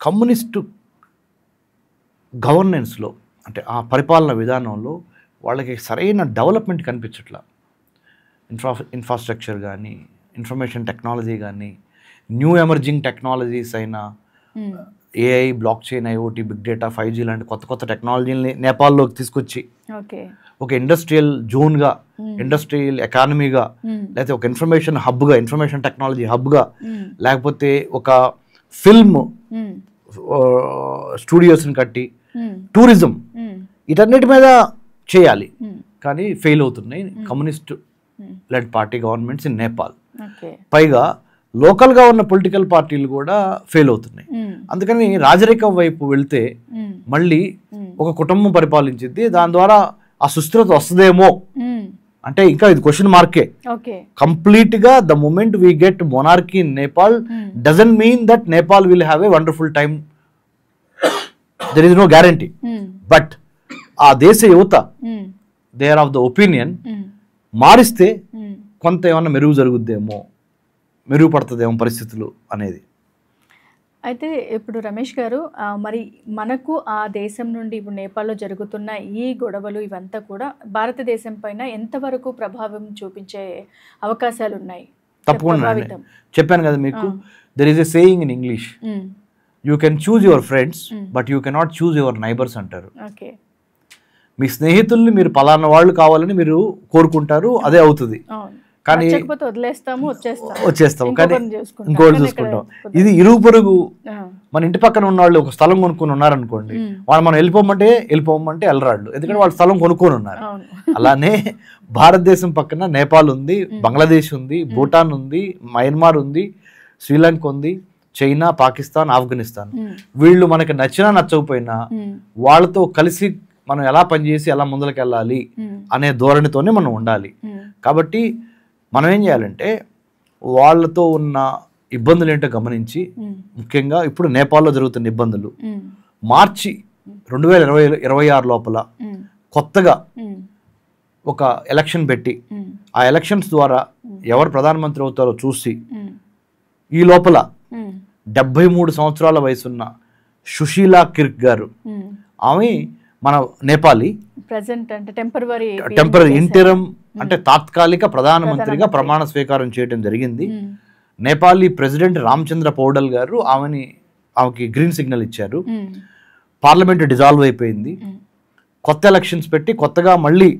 కమ్యూనిస్టు గవర్నెన్స్లో అంటే ఆ పరిపాలన విధానంలో వాళ్ళకి సరైన డెవలప్మెంట్ కనిపించట్లా. ఇన్ఫ్రాస్ట్రక్చర్ కానీ, ఇన్ఫర్మేషన్ టెక్నాలజీ కానీ, న్యూ ఎమర్జింగ్ టెక్నాలజీస్ అయినా AI, blockchain, IoT, big data, 5G లాంటి కొత్త కొత్త టెక్నాలజీని నేపాల్లోకి తీసుకొచ్చి ఒక ఇండస్ట్రియల్ జోన్గా, ఇండస్ట్రియల్ ఎకానమీగా, లేకపోతే ఒక ఇన్ఫర్మేషన్ హబ్గా, ఇన్ఫర్మేషన్ టెక్నాలజీ హబ్గా, లేకపోతే ఒక ఫిల్మ్ స్టూడియోస్ని కట్టి టూరిజం వీటన్నిటి మీద చేయాలి. కానీ ఫెయిల్ అవుతున్నాయి communist led party governments in Nepal. పైగా లోకల్గా ఉన్న పొలిటికల్ పార్టీలు కూడా ఫెయిల్ అవుతున్నాయి. అందుకని రాజరికం వైపు వెళ్తే మళ్ళీ ఒక కుటుంబం పరిపాలించింది, దాని ద్వారా ఆ సుస్థిరత వస్తుందేమో అంటే ఇంకా ఇది క్వశ్చన్ మార్కే. కంప్లీట్గా the moment we get monarchy in Nepal doesn't mean that Nepal will have a wonderful time. There is no guarantee. But ఆ దేశ యువత they are of the opinion మారిస్తే కొంత ఏమన్నా మెరుగు జరుగుద్దేమో, మెరుగుపడుతుందేమో పరిస్థితులు అనేది. అయితే ఇప్పుడు రమేష్ గారు, మరి మనకు ఆ దేశం నుండి ఇప్పుడు నేపాల్లో జరుగుతున్న ఈ గొడవలు ఇవంతా కూడా భారతదేశం పైన ఎంతవరకు ప్రభావం చూపించే అవకాశాలు ఉన్నాయి? తప్పకుండా చెప్పాను కదా మీకు, there is a saying in English, you can choose your friends but you cannot choose your neighbours అంటారు. మీ స్నేహితుల్ని మీరు పలానా వాళ్ళు కావాలని మీరు కోరుకుంటారు, అదే అవుతుంది. కానీ వచ్చేస్తాం కానీ ఇంకోటి చూసుకుంటాం. ఇది ఇరుగు పొరుగు మన ఇంటి పక్కన ఉన్న వాళ్ళు ఒక స్థలం కొనుక్కొని ఉన్నారనుకోండి, వాళ్ళు మనం వెళ్ళిపోమంటే వెళ్ళరాళ్ళు, ఎందుకంటే వాళ్ళు స్థలం కొనుక్కొని ఉన్నారు. అలానే భారతదేశం పక్కన నేపాల్ ఉంది, బంగ్లాదేశ్ ఉంది, భూటాన్ ఉంది, మయన్మార్ ఉంది, శ్రీలంక ఉంది, చైనా, పాకిస్తాన్, ఆఫ్ఘనిస్తాన్. వీళ్ళు మనకి నచ్చినా నచ్చకపోయినా వాళ్ళతో కలిసి మనం ఎలా పనిచేసి ఎలా ముందుకు వెళ్ళాలి అనే ధోరణితోనే మనం ఉండాలి. కాబట్టి మనం ఏం చేయాలంటే వాళ్ళతో ఉన్న ఇబ్బందులు ఏంటో గమనించి, ముఖ్యంగా ఇప్పుడు నేపాల్లో జరుగుతున్న ఇబ్బందులు, మార్చి 2026 లోపల కొత్తగా ఒక ఎలక్షన్ పెట్టి ఆ ఎలక్షన్స్ ద్వారా ఎవరు ప్రధానమంత్రి అవుతారో చూసి ఈ లోపల 73 సంవత్సరాల వయసున్న సుశీలా కిర్క్ గారు, ఆమె మన నేపాలీ టెంపరరీ ఇంటరం అంటే తాత్కాలిక ప్రధానమంత్రిగా ప్రమాణ స్వీకారం చేయడం జరిగింది. నేపాలీ ప్రెసిడెంట్ రామచంద్ర పౌడల్ గారు ఆమెకి గ్రీన్ సిగ్నల్ ఇచ్చారు. పార్లమెంట్ డిజాల్వ్ అయిపోయింది. కొత్త ఎలక్షన్స్ పెట్టి కొత్తగా మళ్ళీ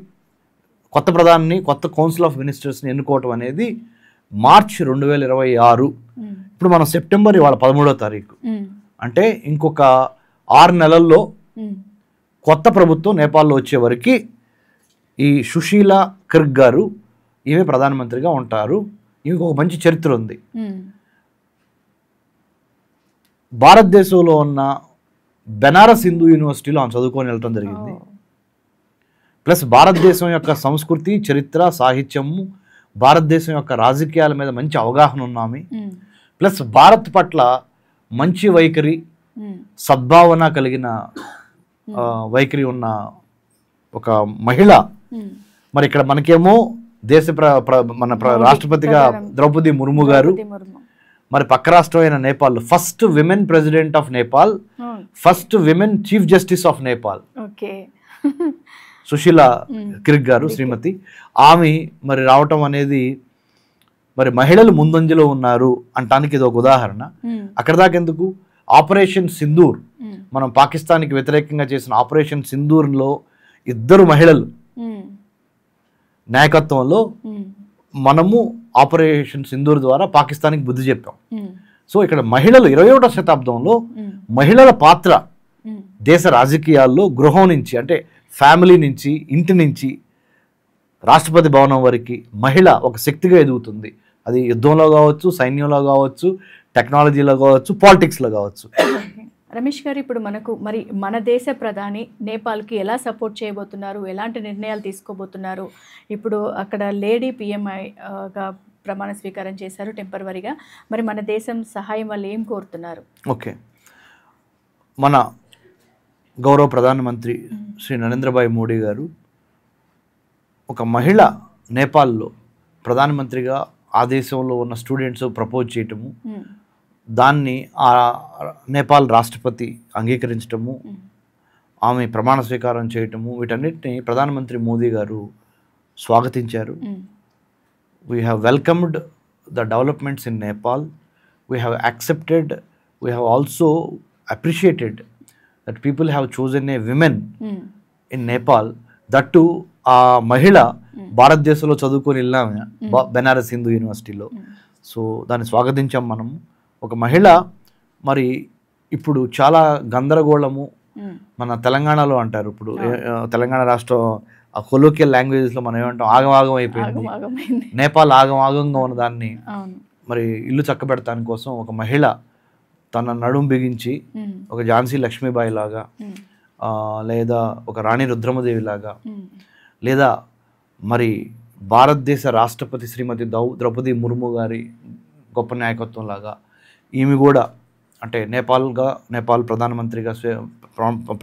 కొత్త ప్రధాని, కొత్త కౌన్సిల్ ఆఫ్ మినిస్టర్స్ని ఎన్నుకోవటం అనేది మార్చి 2026. ఇప్పుడు మనం సెప్టెంబర్ ఇవాళ 13వ తారీఖు, అంటే ఇంకొక 6 నెలల్లో కొత్త ప్రభుత్వం నేపాల్లో వచ్చే వరకు ఈ సుశీలా కిర్క్ గారు ఈమె ప్రధానమంత్రిగా ఉంటారు. ఈమెకు ఒక మంచి చరిత్ర ఉంది. భారతదేశంలో ఉన్న బెనారస్ హిందూ యూనివర్సిటీలో ఆమె చదువుకొని వెళ్ళటం జరిగింది. ప్లస్ భారతదేశం యొక్క సంస్కృతి, చరిత్ర, సాహిత్యము, భారతదేశం యొక్క రాజకీయాల మీద మంచి అవగాహన ఉన్నామే. ప్లస్ భారత్ పట్ల మంచి వైఖరి, సద్భావన కలిగిన వైఖరి ఉన్న ఒక మహిళ. మరి ఇక్కడ మనకేమో మన రాష్ట్రపతిగా ద్రౌపది ముర్ము గారు, మరి పక్క రాష్ట్రమైన Nepal first women president of Nepal, first women chief justice of Nepal Sushila Karki garu, Shrimati. ఆమె మరి రావటం అనేది మరి మహిళలు ముందంజలో ఉన్నారు అంటానికి ఇది ఒక ఉదాహరణ. అక్కడ దాకా ఎందుకు, ఆపరేషన్ సింధూర్, మనం పాకిస్తాన్కి వ్యతిరేకంగా చేసిన ఆపరేషన్ సింధూర్లో 2 మహిళలు నాయకత్వంలో మనము ఆపరేషన్ సింధూర్ ద్వారా పాకిస్తాన్కి బుద్ధి చెప్పాం. సో ఇక్కడ మహిళలు 21వ శతాబ్దంలో మహిళల పాత్ర దేశ రాజకీయాల్లో గృహం నుంచి అంటే ఫ్యామిలీ నుంచి, ఇంటి నుంచి రాష్ట్రపతి భవనం వరకు మహిళ ఒక శక్తిగా ఎదుగుతుంది అది యుద్ధంలో కావచ్చు, సైన్యంలో కావచ్చు, టెక్నాలజీలో కావచ్చు, పాలిటిక్స్లో కావచ్చు. రమేష్ గారు, ఇప్పుడు మనకు మరి మన దేశ ప్రధాని నేపాల్కి ఎలా సపోర్ట్ చేయబోతున్నారు, ఎలాంటి నిర్ణయాలు తీసుకోబోతున్నారు? ఇప్పుడు అక్కడ లేడీ పిఎంఐగా ప్రమాణ స్వీకారం చేశారు టెంపరవరీగా. మరి మన దేశం సహాయం వల్ల ఏం కోరుతున్నారు? ఓకే, మన గౌరవ ప్రధానమంత్రి శ్రీ నరేంద్రభాయ్ మోడీ గారు ఒక మహిళ నేపాల్లో ప్రధానమంత్రిగా ఆ దేశంలో ఉన్న స్టూడెంట్స్ ప్రపోజ్ చేయటము, దాన్ని ఆ నేపాల్ రాష్ట్రపతి అంగీకరించటము, ఆమె ప్రమాణ స్వీకారం చేయటము, వీటన్నిటిని ప్రధానమంత్రి మోదీ గారు స్వాగతించారు. We have welcomed the developments in Nepal. We have accepted, we have also appreciated that people have chosen a women in Nepal. That ఆ మహిళ భారతదేశంలో చదువుకొని వెళ్ళాము బెనారస్ హిందూ యూనివర్సిటీలో. సో దాన్ని స్వాగతించాం మనం. ఒక మహిళ మరి ఇప్పుడు చాలా గందరగోళము, మన తెలంగాణలో అంటారు ఇప్పుడు తెలంగాణ రాష్ట్రం ఆ కొలోకియల్ లాంగ్వేజెస్లో మనం ఏమంటాం, ఆగమాగం అయిపోయింది. నేపాల్ ఆగమాగంగా ఉన్న దాన్ని మరి ఇల్లు చక్కబెడతాని కోసం ఒక మహిళ తన నడుం బిగించి ఒక ఝాన్సీ లక్ష్మీబాయి లాగా, లేదా ఒక రాణి రుద్రమదేవి లాగా, లేదా మరి భారతదేశ రాష్ట్రపతి శ్రీమతి ద్రౌపది ముర్ము గారి గొప్ప నాయకత్వం లాగా ఈమె కూడా అంటే నేపాల్ ప్రధానమంత్రిగా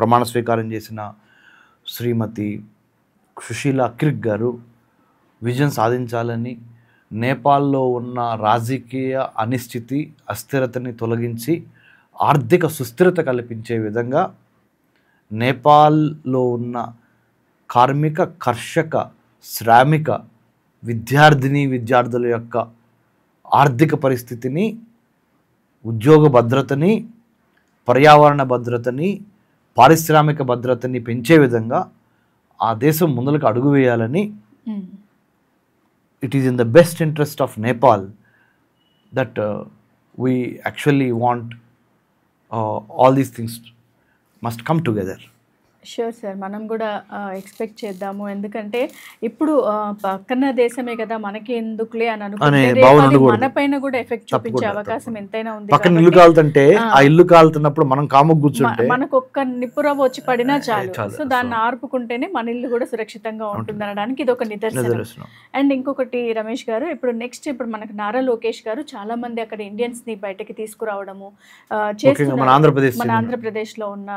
ప్రమాణ స్వీకారం చేసిన శ్రీమతి సుశీలా క్రిక్ గారు విజయం సాధించాలని, నేపాల్లో ఉన్న రాజకీయ అనిశ్చితి అస్థిరతని తొలగించి ఆర్థిక సుస్థిరత కల్పించే విధంగా నేపాల్లో ఉన్న కార్మిక, కర్షక, శ్రామిక, విద్యార్థుల యొక్క ఆర్థిక పరిస్థితిని, ఉద్యోగ భద్రతని, పర్యావరణ భద్రతని, పారిశ్రామిక భద్రతని పెంచే విధంగా ఆ దేశం ముందులకు అడుగు వేయాలని, it is in the best interest of Nepal that we actually want all these things must come together. Sure sir, మనం కూడా ఎక్స్పెక్ట్ చేద్దాము. ఎందుకంటే ఇప్పుడు పక్కన దేశమే కదా, మనకి ఎందుకులే అని అనుకుంటే మన పైన కూడా ఎఫెక్ట్ చూపించే అవకాశం ఎంతైనా ఉంది. పక్కన ఇల్లు కాలుతుంటే ఆ ఇల్లు కాలుతున్నప్పుడు మనం కాముకు కూర్చుంటే మనకు ఒక్క నిప్పురవ్వ వచ్చి పడినా చాలు. సో దాన్ని ఆర్పుకుంటేనే మన ఇల్లు కూడా సురక్షితంగా ఉంటుంది అనడానికి ఇది ఒక నిదర్శనం. అండ్ ఇంకొకటి రమేష్ గారు, ఇప్పుడు మనకు నారా లోకేష్ గారు చాలా మంది అక్కడ ఇండియన్స్ ని బయటకి తీసుకురావడము చేస్తున్నారు. మన ఆంధ్రప్రదేశ్ లో ఉన్న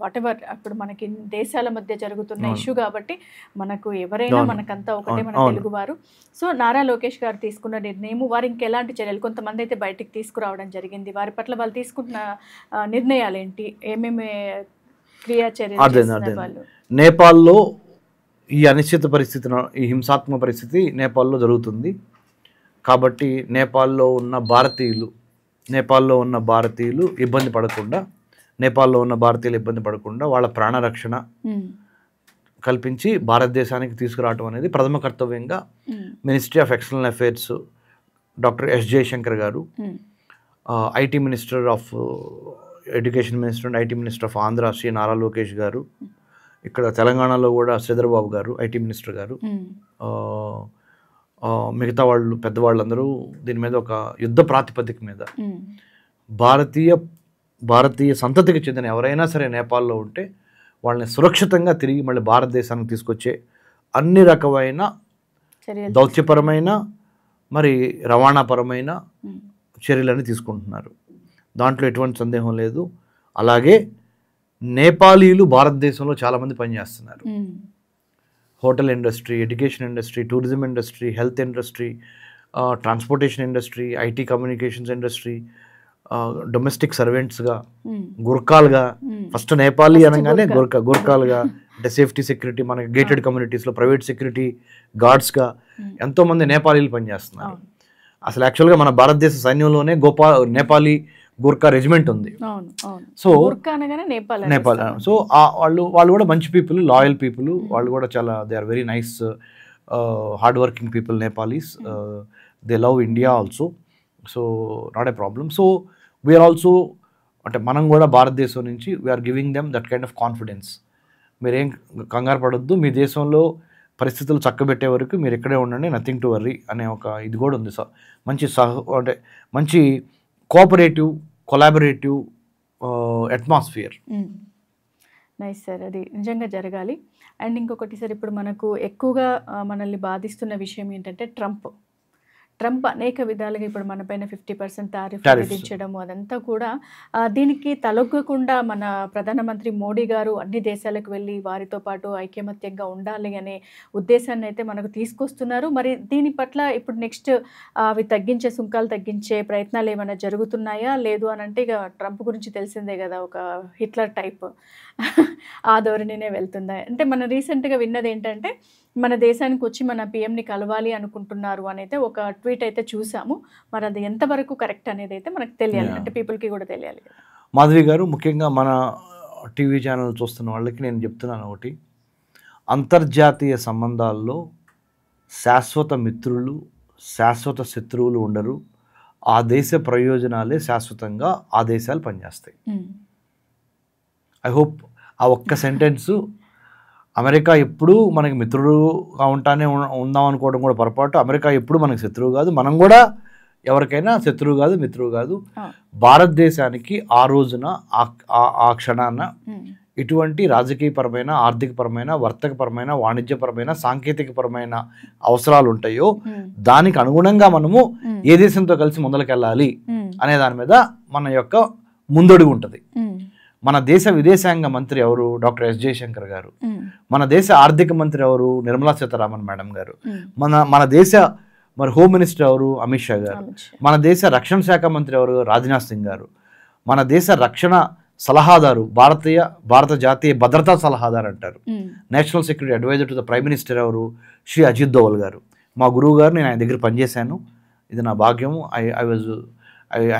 వాట్ ఎవర్ ఇప్పుడు మనకి దేశాల మధ్య జరుగుతున్న ఇష్యూ కాబట్టి మనకు ఎవరైనా మనకంతా ఒకటే, మన తెలుగువారు. సో నారా లోకేష్ గారు తీసుకున్న నిర్ణయం, వారు ఇంకెలాంటి చర్యలు, కొంతమంది అయితే బయటికి తీసుకురావడం జరిగింది, వారి పట్ల వాళ్ళు తీసుకున్న నిర్ణయాలు ఏంటి, ఏమేమి క్రియా చర్యలు వాళ్ళు? నేపాల్లో ఈ అనిశ్చిత పరిస్థితి, ఈ హింసాత్మక పరిస్థితి నేపాల్లో జరుగుతుంది కాబట్టి నేపాల్లో ఉన్న భారతీయులు ఇబ్బంది పడకుండా వాళ్ళ ప్రాణరక్షణ కల్పించి భారతదేశానికి తీసుకురావడం అనేది ప్రథమ కర్తవ్యంగా ministry of external affairs doctor S Jaishankar garu, IT minister of education minister and IT minister of Andhra Shri Nara Lokesh garu, ఇక్కడ తెలంగాణలో కూడా శ్రీధర్ బాబు గారు ఐటీ మినిస్టర్ గారు, మిగతా వాళ్ళు పెద్దవాళ్ళందరూ దీని మీద ఒక యుద్ధ ప్రాతిపదిక మీద భారతీయ సంతతికి చెందిన ఎవరైనా సరే నేపాల్లో ఉంటే వాళ్ళని సురక్షితంగా తిరిగి మళ్ళీ భారతదేశానికి తీసుకొచ్చే అన్ని రకమైన దౌత్యపరమైన మరి రవాణాపరమైన చర్యలని తీసుకుంటున్నారు. దాంట్లో ఎటువంటి సందేహం లేదు. అలాగే నేపాలీలు భారతదేశంలో చాలామంది పనిచేస్తున్నారు. Hotel industry, education industry, tourism industry, health industry, transportation industry, IT communications industry, domestic సర్వెంట్స్గా, గుర్కాలుగా, ఫస్ట్ నేపాలీ అనగానే గుర్కాలుగా అంటే సేఫ్టీ సెక్యూరిటీ, మన గేటెడ్ కమ్యూనిటీస్లో ప్రైవేట్ సెక్యూరిటీ గార్డ్స్గా ఎంతోమంది నేపాలీలు పనిచేస్తున్నారు. అసలు యాక్చువల్గా మన భారతదేశ సైన్యంలోనే నేపాలీ గూర్ఖా రెజిమెంట్ ఉంది. సో నేపాల్ సో వాళ్ళు కూడా మంచి పీపుల్, లాయల్ పీపుల్, వాళ్ళు కూడా చాలా they are very nice hard working people Nepalis. They love India also, so not a problem. So we're also అంటే మనం కూడా భారతదేశం నుంచి we're giving them that kind of confidence. మీరేం కంగారు పడొద్దు, మీ దేశంలో పరిస్థితులు చక్కబెట్టే వరకు మీరు ఇక్కడే ఉండండి, నథింగ్ టు వర్రీ అనే ఒక ఇది కూడా ఉంది. మంచి అంటే మంచి cooperative collaborative atmosphere. Nice sir, అది నిజంగా జరగాలి. అండ్ ఇంకొకటి సార్, ఇప్పుడు మనకు ఎక్కువగా మనల్ని బాధిస్తున్న విషయం ఏంటంటే ట్రంప్ అనేక విధాలుగా ఇప్పుడు మనపైన 50% టారిఫ్ విధించడం, అదంతా కూడా దీనికి తలొగ్గకుండా మన ప్రధానమంత్రి మోడీ గారు అన్ని దేశాలకు వెళ్ళి వారితో పాటు ఐకమత్యంగా ఉండాలి అనే ఉద్దేశాన్ని అయితే మనకు తీసుకొస్తున్నారు. మరి దీని పట్ల ఇప్పుడు నెక్స్ట్ అవి తగ్గించే సుంకాలు తగ్గించే ప్రయత్నాలు ఏమైనా జరుగుతున్నాయా? లేదు అని అంటే ఇక ట్రంప్ గురించి తెలిసిందే కదా, ఒక హిట్లర్ టైప్ ఆ ధోరణినే వెళ్తుందా? అంటే మనం రీసెంట్గా విన్నది ఏంటంటే మన దేశానికి వచ్చి మన పిఎంని కలవాలి అనుకుంటున్నారు అనేది ఒక ట్వీట్ అయితే చూసాము. మరి అది ఎంతవరకు కరెక్ట్ అనేది అయితే మనకు తెలియాలి, అంటే పీపుల్కి కూడా తెలియాలి. మాధవి గారు, ముఖ్యంగా మన టీవీ ఛానల్ చూస్తున్న వాళ్ళకి నేను చెప్తున్నాను ఒకటి, అంతర్జాతీయ సంబంధాల్లో శాశ్వత మిత్రులు శాశ్వత శత్రువులు ఉండరు. ఆ దేశ ప్రయోజనాలే శాశ్వతంగా ఆ దేశాలు పనిచేస్తాయి. ఐ హోప్ ఆ ఒక్క సెంటెన్సు, అమెరికా ఎప్పుడు మనకి మిత్రుడుగా ఉంటానే ఉందాం అనుకోవడం కూడా పొరపాటు. అమెరికా ఎప్పుడు మనకి శత్రువు కాదు, మనం కూడా ఎవరికైనా శత్రువు కాదు, మిత్రువు కాదు. భారతదేశానికి ఆ రోజున ఆ క్షణాన ఇటువంటి రాజకీయపరమైన, ఆర్థికపరమైన, వర్తకపరమైన, వాణిజ్యపరమైన, సాంకేతికపరమైన అవసరాలు ఉంటాయో దానికి అనుగుణంగా మనము ఏ దేశంతో కలిసి ముందలకెళ్ళాలి అనే దాని మీద మన యొక్క ముందడుగు ఉంటుంది. మన దేశ విదేశాంగ మంత్రి ఎవరు? డాక్టర్ ఎస్ జయశంకర్ గారు. మన దేశ ఆర్థిక మంత్రి ఎవరు? నిర్మలా సీతారామన్ మేడం గారు. మన దేశ హోమ్ మినిస్టర్ ఎవరు? అమిత్ షా గారు. మన దేశ రక్షణ శాఖ మంత్రి ఎవరు? రాజ్నాథ్ సింగ్ గారు. మన దేశ రక్షణ సలహాదారు, భారత జాతీయ భద్రతా సలహాదారు అంటారు, national security adviser to the prime minister ఎవరు? శ్రీ అజిత్ దోవల్ గారు. మా గురువు గారు, నేను ఆయన దగ్గర పనిచేశాను, ఇది నా భాగ్యము. I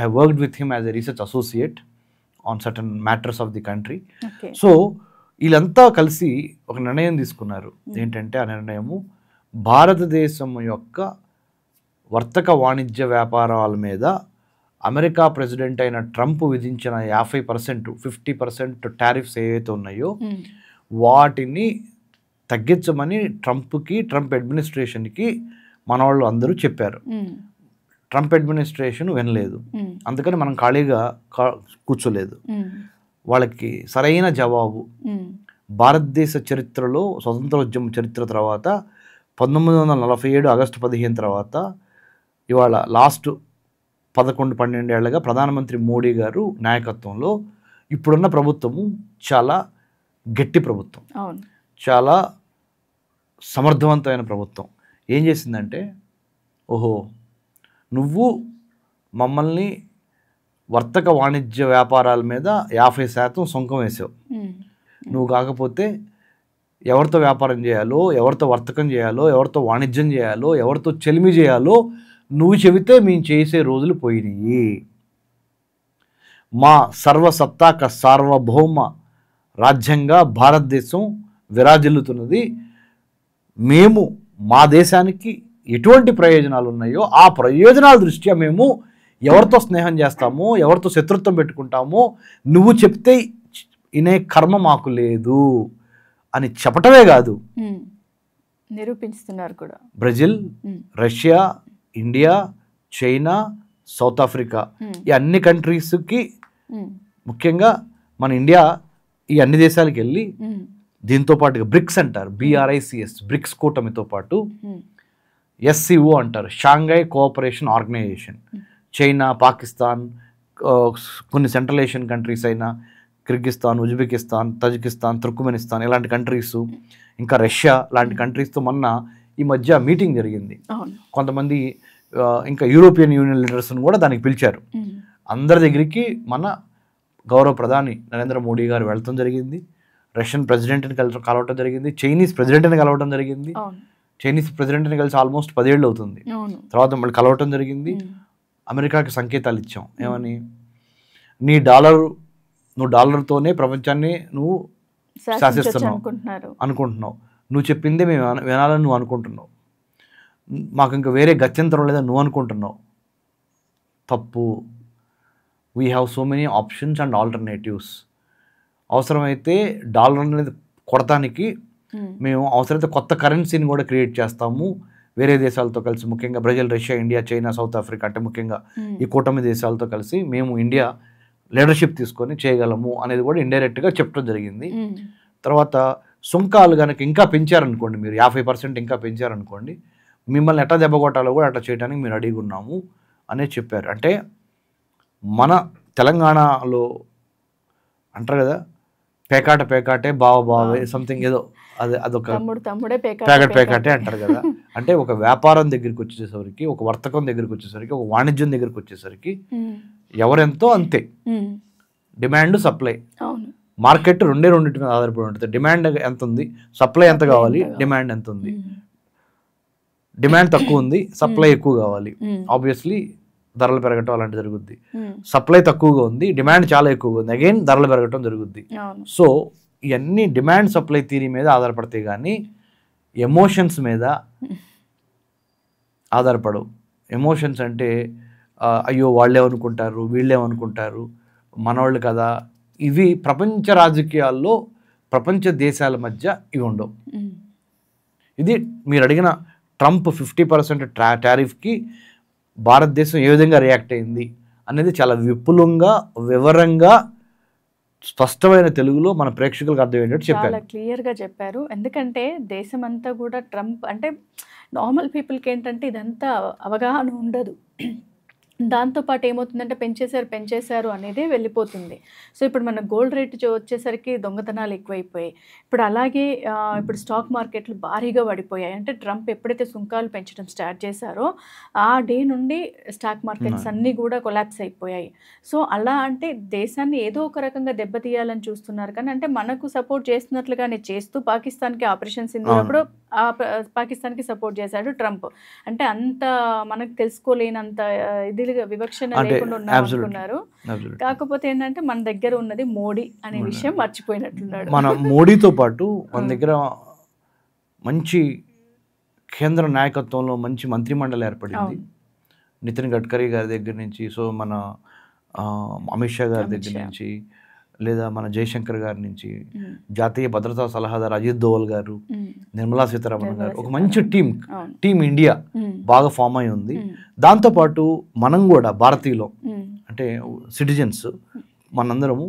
have worked with him as a research associate on certain matters of the country. So వీళ్ళంతా కలిసి ఒక నిర్ణయం తీసుకున్నారు. ఏంటంటే ఆ నిర్ణయము భారతదేశం యొక్క వర్తక వాణిజ్య వ్యాపారాల మీద అమెరికా ప్రెసిడెంట్ అయిన ట్రంప్ విధించిన 50%, 50% టారిఫ్స్ ఏవైతే ఉన్నాయో వాటిని తగ్గించమని ట్రంప్ అడ్మినిస్ట్రేషన్కి మన వాళ్ళు అందరూ చెప్పారు. ట్రంప్ అడ్మినిస్ట్రేషన్ వినలేదు. అందుకని మనం ఖాళీగా కూర్చోలేదు. వాళ్ళకి సరైన జవాబు భారతదేశ చరిత్రలో, స్వతంత్రోద్యమ చరిత్ర తర్వాత 1947 ఆగస్టు 15 తర్వాత ఇవాళ లాస్ట్ 11-12 ఏళ్లుగా ప్రధానమంత్రి మోడీ గారు నాయకత్వంలో ఇప్పుడున్న ప్రభుత్వము చాలా గట్టి ప్రభుత్వం, చాలా సమర్థవంతమైన ప్రభుత్వం. ఏం చేసిందంటే, ఓహో నువ్వు మమ్మల్ని వర్తక వాణిజ్య వ్యాపారాల మీద 50% సుంకం వేసావు, నువ్వు కాకపోతే ఎవరితో వ్యాపారం చేయాలో, ఎవరితో వర్తకం చేయాలో, ఎవరితో వాణిజ్యం చేయాలో, ఎవరితో చెలిమి చేయాలో నువ్వు చెబితే మేము చేసే రోజులు పోయినాయి. మా సర్వసత్తాక సార్వభౌమ రాజ్యంగా భారతదేశం విరాజిల్లుతున్నది. మేము మా దేశానికి ఎటువంటి ప్రయోజనాలు ఉన్నాయో ఆ ప్రయోజనాల దృష్ట్యా మేము ఎవరితో స్నేహం చేస్తామో, ఎవరితో శత్రుత్వం పెట్టుకుంటామో నువ్వు చెప్తే ఇనే కర్మ మాకు లేదు అని చెప్పటమే కాదు, నిరూపిస్తున్నారు కూడా. Brazil, Russia, India, China, south Africa, ఈ అన్ని కంట్రీస్కి, ముఖ్యంగా మన ఇండియా ఈ అన్ని దేశాలకు వెళ్ళి దీంతో పాటుగా బ్రిక్స్ అంటారు, BRICS, బ్రిక్స్ కూటమితో పాటు SCO అంటారు, Shanghai cooperation organisation, China, Pakistan, కొన్ని సెంట్రల్ ఏషియన్ కంట్రీస్ అయినా కిర్గిస్తాన్, ఉజ్బెకిస్తాన్, తజికిస్తాన్, తుర్క్మెనిస్తాన్ ఇలాంటి కంట్రీస్, ఇంకా రష్యా లాంటి కంట్రీస్తో మొన్న ఈ మధ్య మీటింగ్ జరిగింది. కొంతమంది ఇంకా యూరోపియన్ యూనియన్ లీడర్స్ని కూడా దానికి పిలిచారు. అందరి దగ్గరికి మన గౌరవ ప్రధాని నరేంద్ర మోడీ గారు వెళ్ళటం జరిగింది. రష్యన్ ప్రెసిడెంట్ని కలవటం జరిగింది. చైనీస్ ప్రెసిడెంట్ని కలవటం జరిగింది. చైనీస్ ప్రెసిడెంట్ని కలిసి ఆల్మోస్ట్ 10 ఏళ్ళు అవుతుంది. తర్వాత మళ్ళీ కలవటం జరిగింది. అమెరికాకి సంకేతాలు ఇచ్చాం. ఏమని? నువ్వు డాలర్తోనే ప్రపంచాన్ని నువ్వు శాసిస్తున్నావు అనుకుంటున్నావు, నువ్వు చెప్పిందే మేము వినాలని నువ్వు అనుకుంటున్నావు, మాకు ఇంకా వేరే గత్యంతరం లేదని నువ్వు అనుకుంటున్నావు. తప్పు. We have so many options and alternatives. అవసరమైతే డాలర్ అనేది కొడటానికి మేము అవసరమైతే కొత్త కరెన్సీని కూడా క్రియేట్ చేస్తాము వేరే దేశాలతో కలిసి, ముఖ్యంగా Brazil, Russia, India, China, south Africa, అంటే ముఖ్యంగా ఈ కూటమి దేశాలతో కలిసి మేము ఇండియా లీడర్షిప్ తీసుకొని చేయగలము అనేది కూడా ఇండైరెక్ట్గా చెప్పడం జరిగింది. తర్వాత సుంకాలు కనుక ఇంకా పెంచారనుకోండి, మీరు 50% ఇంకా పెంచారనుకోండి, మిమ్మల్ని ఎట్లా దెబ్బ కొట్టాలో కూడా అట్లా చేయడానికి మీరు రెడీగా ఉన్నాము అనేది చెప్పారు. అంటే మన తెలంగాణలో అంటారు కదా, పేకాటే బావే సంథింగ్ ఏదో, అదొక పేకాటే అంటారు కదా. అంటే ఒక వ్యాపారం దగ్గరికి వచ్చేసరికి, ఒక వర్తకం దగ్గరికి వచ్చేసరికి, ఒక వాణిజ్యం దగ్గరికి వచ్చేసరికి ఎవరెంతో అంతే. డిమాండ్, సప్లై, మార్కెట్ రెండింటి మీద ఆధారపడి ఉంటుంది. డిమాండ్ ఎంత ఉంది, సప్లై ఎంత కావాలి, డిమాండ్ ఎంత ఉంది. డిమాండ్ తక్కువ ఉంది, సప్లై ఎక్కువ కావాలి, ఆబ్వియస్లీ ధరలు పెరగటం అలాంటి జరుగుద్ది. సప్లై తక్కువగా ఉంది, డిమాండ్ చాలా ఎక్కువగా ఉంది, అగైన్ ధరలు పెరగటం జరుగుద్ది. సో ఇవన్నీ డిమాండ్ సప్లై థియరీ మీద ఆధారపడతాయి కానీ ఎమోషన్స్ మీద ఆధారపడవు. ఎమోషన్స్ అంటే అయ్యో వాళ్ళేమనుకుంటారు, వీళ్ళేమనుకుంటారు, మనవాళ్ళు కదా, ఇవి ప్రపంచ రాజకీయాల్లో ప్రపంచ దేశాల మధ్య ఇవి ఉండవు. ఇది మీరు అడిగిన ట్రంప్ 50% టారిఫ్కి భారతదేశం ఏ విధంగా రియాక్ట్ అయింది అనేది చాలా విపులంగా, వివరంగా, స్పష్టమైన తెలుగులో మన ప్రేక్షకులకు అర్థమయ్యేటట్టు చెప్పారు. చాలా క్లియర్గా చెప్పారు. ఎందుకంటే దేశమంతా కూడా ట్రంప్ అంటే నార్మల్ పీపుల్కి ఏంటంటే ఇదంతా అవగాహన ఉండదు. దాంతోపాటు ఏమవుతుందంటే పెంచేశారు అనేదే వెళ్ళిపోతుంది. సో ఇప్పుడు మన గోల్డ్ రేట్ వచ్చేసరికి దొంగతనాలు ఎక్కువైపోయాయి. ఇప్పుడు అలాగే ఇప్పుడు స్టాక్ మార్కెట్లు భారీగా పడిపోయాయి. అంటే ట్రంప్ ఎప్పుడైతే సుంకాలు పెంచడం స్టార్ట్ చేశారో ఆ డే నుండి స్టాక్ మార్కెట్స్ అన్నీ కూడా కొలాప్స్ అయిపోయాయి. సో అలా అంటే దేశాన్ని ఏదో ఒక రకంగా దెబ్బతీయాలని చూస్తున్నారు. కానీ అంటే మనకు సపోర్ట్ చేస్తున్నట్లుగానే చేస్తూ పాకిస్తాన్కి ఆపరేషన్ సింధూరప్పుడు పాకిస్తాన్కి సపోర్ట్ చేశాడు ట్రంప్. అంటే అంత మనకు తెలుసుకోలేనంత ఇది వివక్షణ లేకుండా ఉన్నారనుకున్నారు. కాకపోతే ఏంటంటే మన దగ్గర ఉన్నది మోడీ అనే విషయం మర్చిపోయినట్లున్నాడు. మన మోడీతో పాటు మన దగ్గర మంచి కేంద్ర నాయకత్వంలో మంచి మంత్రిమండలి ఏర్పడింది. నితిన్ గడ్కరీ గారి దగ్గర నుంచి, సో మన అమిత్ షా గారి దగ్గర నుంచి, లేదా మన జయశంకర్ గారి నుంచి, జాతీయ భద్రతా సలహాదారు అజిత్ దోవల్ గారు, నిర్మలా సీతారామన్ గారు, ఒక మంచి టీమ్ ఇండియా బాగా ఫామ్ అయి ఉంది. దాంతోపాటు మనం కూడా భారతీయులు అంటే సిటిజన్స్ మనందరము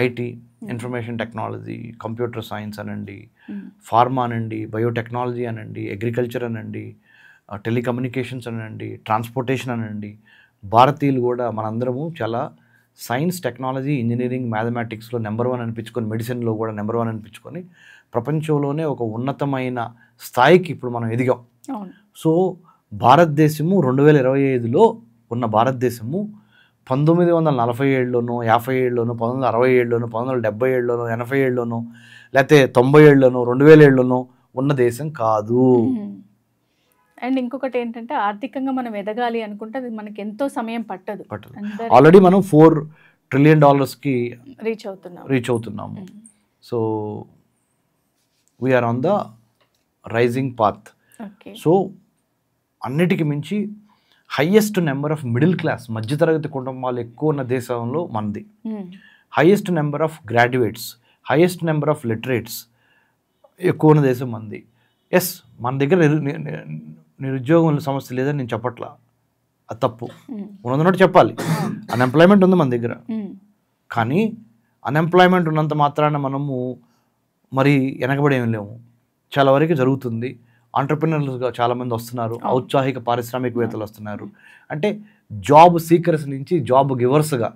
IT, information technology, computer science అనండి, ఫార్మా అనండి, బయోటెక్నాలజీ అనండి, అగ్రికల్చర్ అనండి, టెలికమ్యూనికేషన్స్ అనండి, ట్రాన్స్పోర్టేషన్ అనండి, భారతీయులు కూడా మనందరము చాలా సైన్స్, టెక్నాలజీ, ఇంజనీరింగ్, మ్యాథమెటిక్స్లో నెంబర్ 1 అనిపించుకొని, మెడిసిన్లో కూడా నెంబర్ 1 అనిపించుకొని ప్రపంచంలోనే ఒక ఉన్నతమైన స్థాయికి ఇప్పుడు మనం ఎదిగాం. సో భారతదేశము 2025లో ఉన్న భారతదేశము 1947లోనో, 57లోనో, 1967లోనో, 1977లోనో, 87లోనో, లేకపోతే 97లోనో, 2007లోనో ఉన్న దేశం కాదు. అండ్ ఇంకొకటి ఏంటంటే ఆర్థికంగా మనం ఎదగాలి అనుకుంటే అది మనకి ఎంతో సమయం పట్టదు. ఆల్రెడీ మనం $4 trillion రీచ్ అవుతున్నాము. So we're on the rising path. So అన్నిటికీ మించి highest number of middle class, మధ్యతరగతి కుటుంబాలు ఎక్కువ ఉన్న దేశంలో మనది. Highest number of graduates, highest number of literates ఎక్కువ ఉన్న దేశం మనది. ఎస్, మన దగ్గర నిరుద్యోగం సమస్య లేదని నేను చెప్పట్లా, అది తప్పు, ఉన్నదన్నట్టు చెప్పాలి. అన్ఎంప్లాయ్మెంట్ ఉంది మన దగ్గర, కానీ అన్ఎంప్లాయ్మెంట్ ఉన్నంత మాత్రాన మనము మరి వెనకబడి ఏమి లేము. చాలా వరకు జరుగుతుంది. ఆంటర్ప్రినర్స్గా చాలామంది వస్తున్నారు, ఔత్సాహిక పారిశ్రామికవేత్తలు వస్తున్నారు. అంటే జాబ్ సీకర్స్ నుంచి జాబ్ గివర్స్గా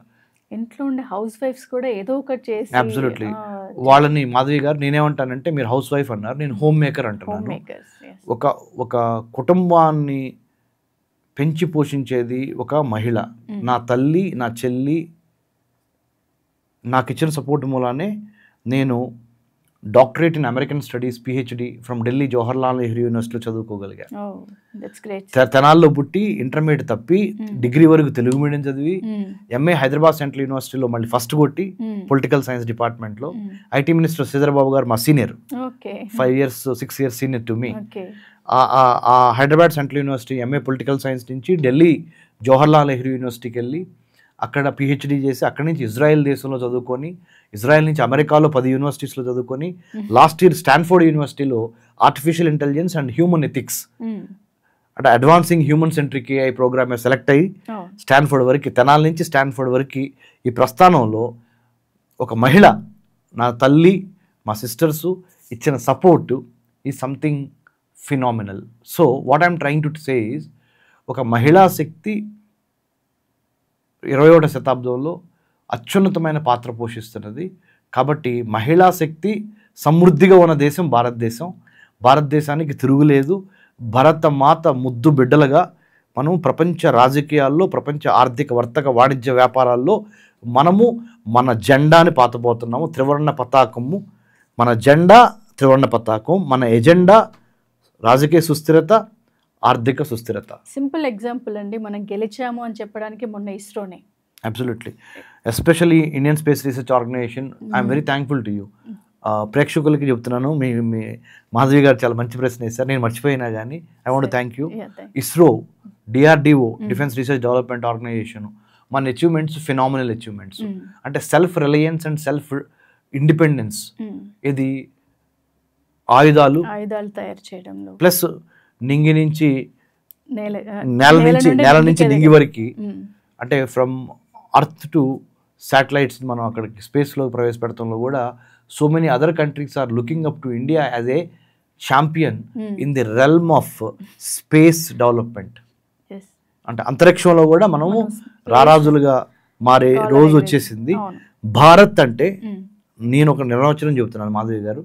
ఇంట్లో ఉండే హౌస్ వైఫ్స్ కూడా ఏదో ఒకటి చేసి, అబ్సల్యూట్లీ వాళ్ళని, మాధవి గారు నేనేమంటానంటే మీరు హౌస్ వైఫ్ అన్నారు, నేను హోమ్ మేకర్ అంటున్నాను. ఒక కుటుంబాన్ని పెంచి పోషించేది ఒక మహిళ. నా తల్లి, నా చెల్లి నాకు ఇచ్చిన సపోర్ట్ మూలానే నేను doctorate in American studies PhD from Delhi Jawaharlal Nehru యూనివర్సిటీలో చదువుకోగలిగా. తెనాల్లో పుట్టి ఇంటర్మీడియట్ తప్పి డిగ్రీ వరకు తెలుగు మీడియం చదివి MA హైదరాబాద్ సెంట్రల్ యూనివర్సిటీలో మళ్ళీ ఫస్ట్ కొట్టి పొలిటికల్ సైన్స్ డిపార్ట్మెంట్లో. ఐటీ మినిస్టర్ శ్రీధర్ బాబు గారు మా senior, 6 years senior to me. Hyderabad central university MA political science నుంచి ఢిల్లీ జవహర్లాల్ నెహ్రూ యూనివర్సిటీకి వెళ్ళి అక్కడ పిహెచ్డి చేసి అక్కడి నుంచి ఇజ్రాయెల్ దేశంలో చదువుకొని, ఇజ్రాయెల్ నుంచి అమెరికాలో 10 యూనివర్సిటీస్లో చదువుకొని, లాస్ట్ ఇయర్ స్టాన్ఫోర్డ్ యూనివర్సిటీలో artificial intelligence and human ethics అంటే advancing human centric AI programme select అయ్యి స్టాన్ఫోర్డ్ వరకు, తెనాలి నుంచి స్టాన్ఫోర్డ్ వరకు ఈ ప్రస్థానంలో ఒక మహిళ, నా తల్లి, మా సిస్టర్సు ఇచ్చిన support is something phenomenal. So what I'm trying to say is, ఒక మహిళా శక్తి 21వ శతాబ్దంలో అత్యున్నతమైన పాత్ర పోషిస్తున్నది. కాబట్టి మహిళా శక్తి సమృద్ధిగా ఉన్న దేశం భారతదేశం. భారతదేశానికి తిరుగులేదు. భరతమాత ముద్దు బిడ్డలుగా మనం ప్రపంచ రాజకీయాల్లో, ప్రపంచ ఆర్థిక వర్తక వాణిజ్య వ్యాపారాల్లో మనము మన జెండాని పాతపోతున్నాము. త్రివర్ణ పతాకము మన జెండా, త్రివర్ణ పతాకం మన ఎజెండా రాజకీయ సుస్థిరత, ఆర్థిక సుస్థిరత. సింపుల్ ఎగ్జాంపుల్ అండి, మనం గెలిచాము అని చెప్పడానికి మొన్న ఇస్రోనే. Absolutely, especially Indian Space Research Organisation. I'm very thankful to you. ప్రేక్షకులకి చెప్తున్నాను, మీ మాధవి గారు చాలా మంచి ప్రశ్న వేశారు, నేను మర్చిపోయినా కానీ I want thank you. ISRO, DRDO, defence research development organisation, మన అచీవ్మెంట్స్ ఫినామినల్ అచీవ్మెంట్స్. అంటే self reliance and self independence. ఇది ఆయుధాలు తయారు చేయడంలో, ప్లస్ నింగి నుంచి నేల నుంచి నింగి వరకు, అంటే ఫ్రమ్ అర్త్ టు శాటిలైట్స్ మనం అక్కడికి స్పేస్లో ప్రవేశపెడతంలో కూడా so many other countries are looking up to India as a champion in the realm of space development. అంటే అంతరిక్షంలో కూడా మనము రారాజులుగా మారే రోజు వచ్చేసింది. భారత్ అంటే నేను ఒక నిర్వచనం చెబుతున్నాను మాధవి గారు,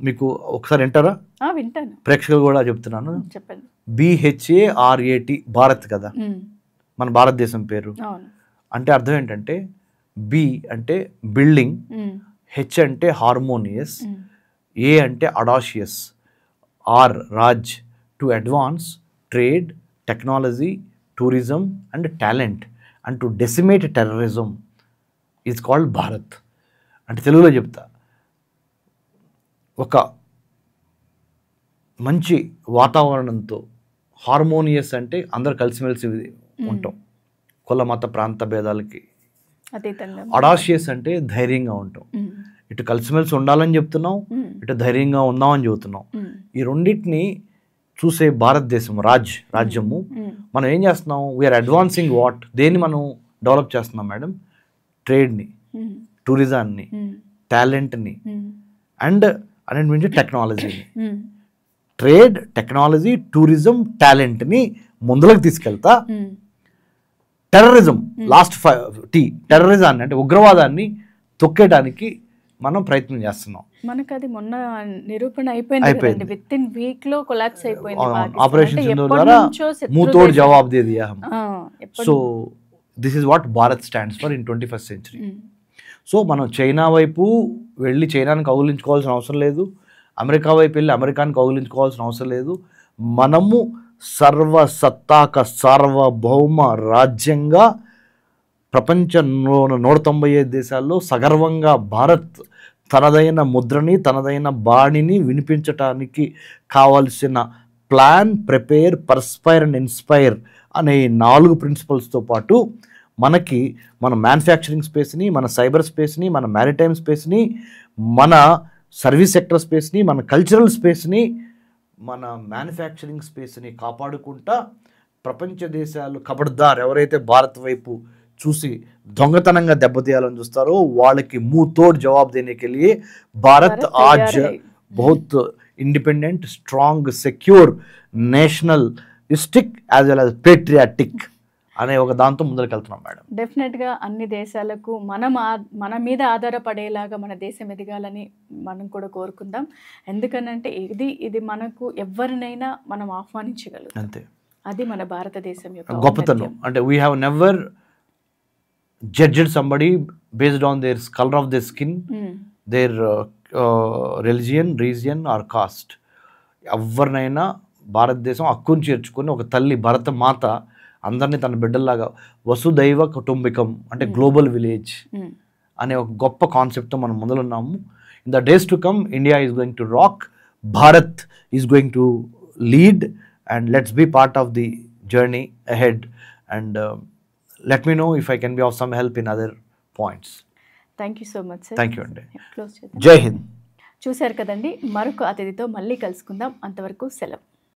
మీకు ఒకసారి వింటారా? ప్రేక్షకులు కూడా చెప్తున్నాను. BHARAT, భారత్ కదా మన భారతదేశం పేరు. అంటే అర్థం ఏంటంటే, బి అంటే బిల్డింగ్, హెచ్ అంటే హార్మోనియస్, ఏ అంటే audacious, R Raj, to advance trade, technology, tourism and talent, and to decimate terrorism is called Bharat. అంటే తెలుగులో చెప్తా, ఒక మంచి వాతావరణంతో, హార్మోనియస్ అంటే అందరు కలిసిమెలిసి ఉంటాం, కుల మత ప్రాంత భేదాలకి. అడాషియస్ అంటే ధైర్యంగా ఉంటాం. ఇటు కలిసిమెలిసి ఉండాలని చెప్తున్నాం, ఇటు ధైర్యంగా ఉందామని చెబుతున్నాం. ఈ రెండింటిని చూసే భారతదేశం రాజ్యము మనం ఏం చేస్తున్నాం? వీఆర్ అడ్వాన్సింగ్ వాట్, దేన్ని మనం డెవలప్ చేస్తున్నాం మేడం? ట్రేడ్ని, టూరిజాన్ని, టాలెంట్ని అండ్ అన్నింటి టెక్నాలజీని. ట్రేడ్, టెక్నాలజీ, టూరిజం, టాలెంట్ని ముందులకు తీసుకెళ్తా టెర్రరిజం, టెర్రరిజాన్ని అంటే ఉగ్రవాదాన్ని తొక్కేయడానికి మనం ప్రయత్నం చేస్తున్నాం. మనకు అది మొన్న నిరూపణ అయిపోయింది. విత్ ఇన్ వీక్ లో కొలాప్స్ అయిపోయింది ఆపరేషన్ సింధూర్ ద్వారా. ముతోడ్ జవాబ్ దే దియా హమ్. So this is what Bharat stands for in 21st century. So మనం చైనా వైపు వెళ్ళి చైనాని కౌగిలించుకోవాల్సిన అవసరం లేదు, అమెరికా వైపు వెళ్ళి అమెరికాని కౌగిలించుకోవాల్సిన అవసరం లేదు. మనము సర్వసత్తాక సార్వభౌమ రాజ్యంగా ప్రపంచంలో 195 దేశాల్లో సగర్వంగా భారత్ తనదైన ముద్రని, తనదైన బాణిని వినిపించటానికి కావాల్సిన plan, prepare, perspire and inspire అనే 4 ప్రిన్సిపల్స్తో పాటు మనకి మన మ్యానుఫ్యాక్చరింగ్ స్పేస్ని, మన సైబర్ స్పేస్ని, మన మ్యారిటైమ్ స్పేస్ని, మన సర్వీస్ సెక్టర్ స్పేస్ని, మన కల్చరల్ స్పేస్ని, మన మ్యానుఫ్యాక్చరింగ్ స్పేస్ని కాపాడుకుంటా ప్రపంచ దేశాలు ఖబర్దార్ ఎవరైతే భారత్ వైపు చూసి దొంగతనంగా దెబ్బతీయాలని చూస్తారో వాళ్ళకి ముతోడ్ జవాబు దేనే के लिए भारत आज बहुत independent, strong, secure, nationalistic as well as patriotic అనే ఒక దాంతో ముందరికి వెళ్తున్నాం మేడం. డెఫినెట్గా అన్ని దేశాలకు మన మీద ఆధారపడేలాగా మన దేశం ఎదగాలని మనం కూడా కోరుకుందాం. ఎందుకనంటే ఇది మనకు ఎవరినైనా మనం ఆహ్వానించగలుగుతాం. అంతే, అది మన భారతదేశం యొక్క గొప్పతనం. అంటే we have never judged somebody based on their color of their skin, their religion, region or caste. ఎవరినైనా భారతదేశం హక్కును చేర్చుకొని ఒక తల్లి భరత మాత అందరినీ తన బిడ్డల్లాగా వసుదైవ కుటుంబికం అంటే గ్లోబల్ విలేజ్ అనే ఒక గొప్ప కాన్సెప్ట్తో మనం మొదలున్నాము. In the days to come India is going to rock, Bharat is going to lead, and let's be part of the journey ahead, and let me know if I can be of some help in other points. Thank you so much sir. Thank you అండి. Close చేద్దాం. జై హింద్. చూశారు కదండి, మరొక అతిథితో మళ్ళీ కలుసుకుందాం. అంతవరకు సెలవు.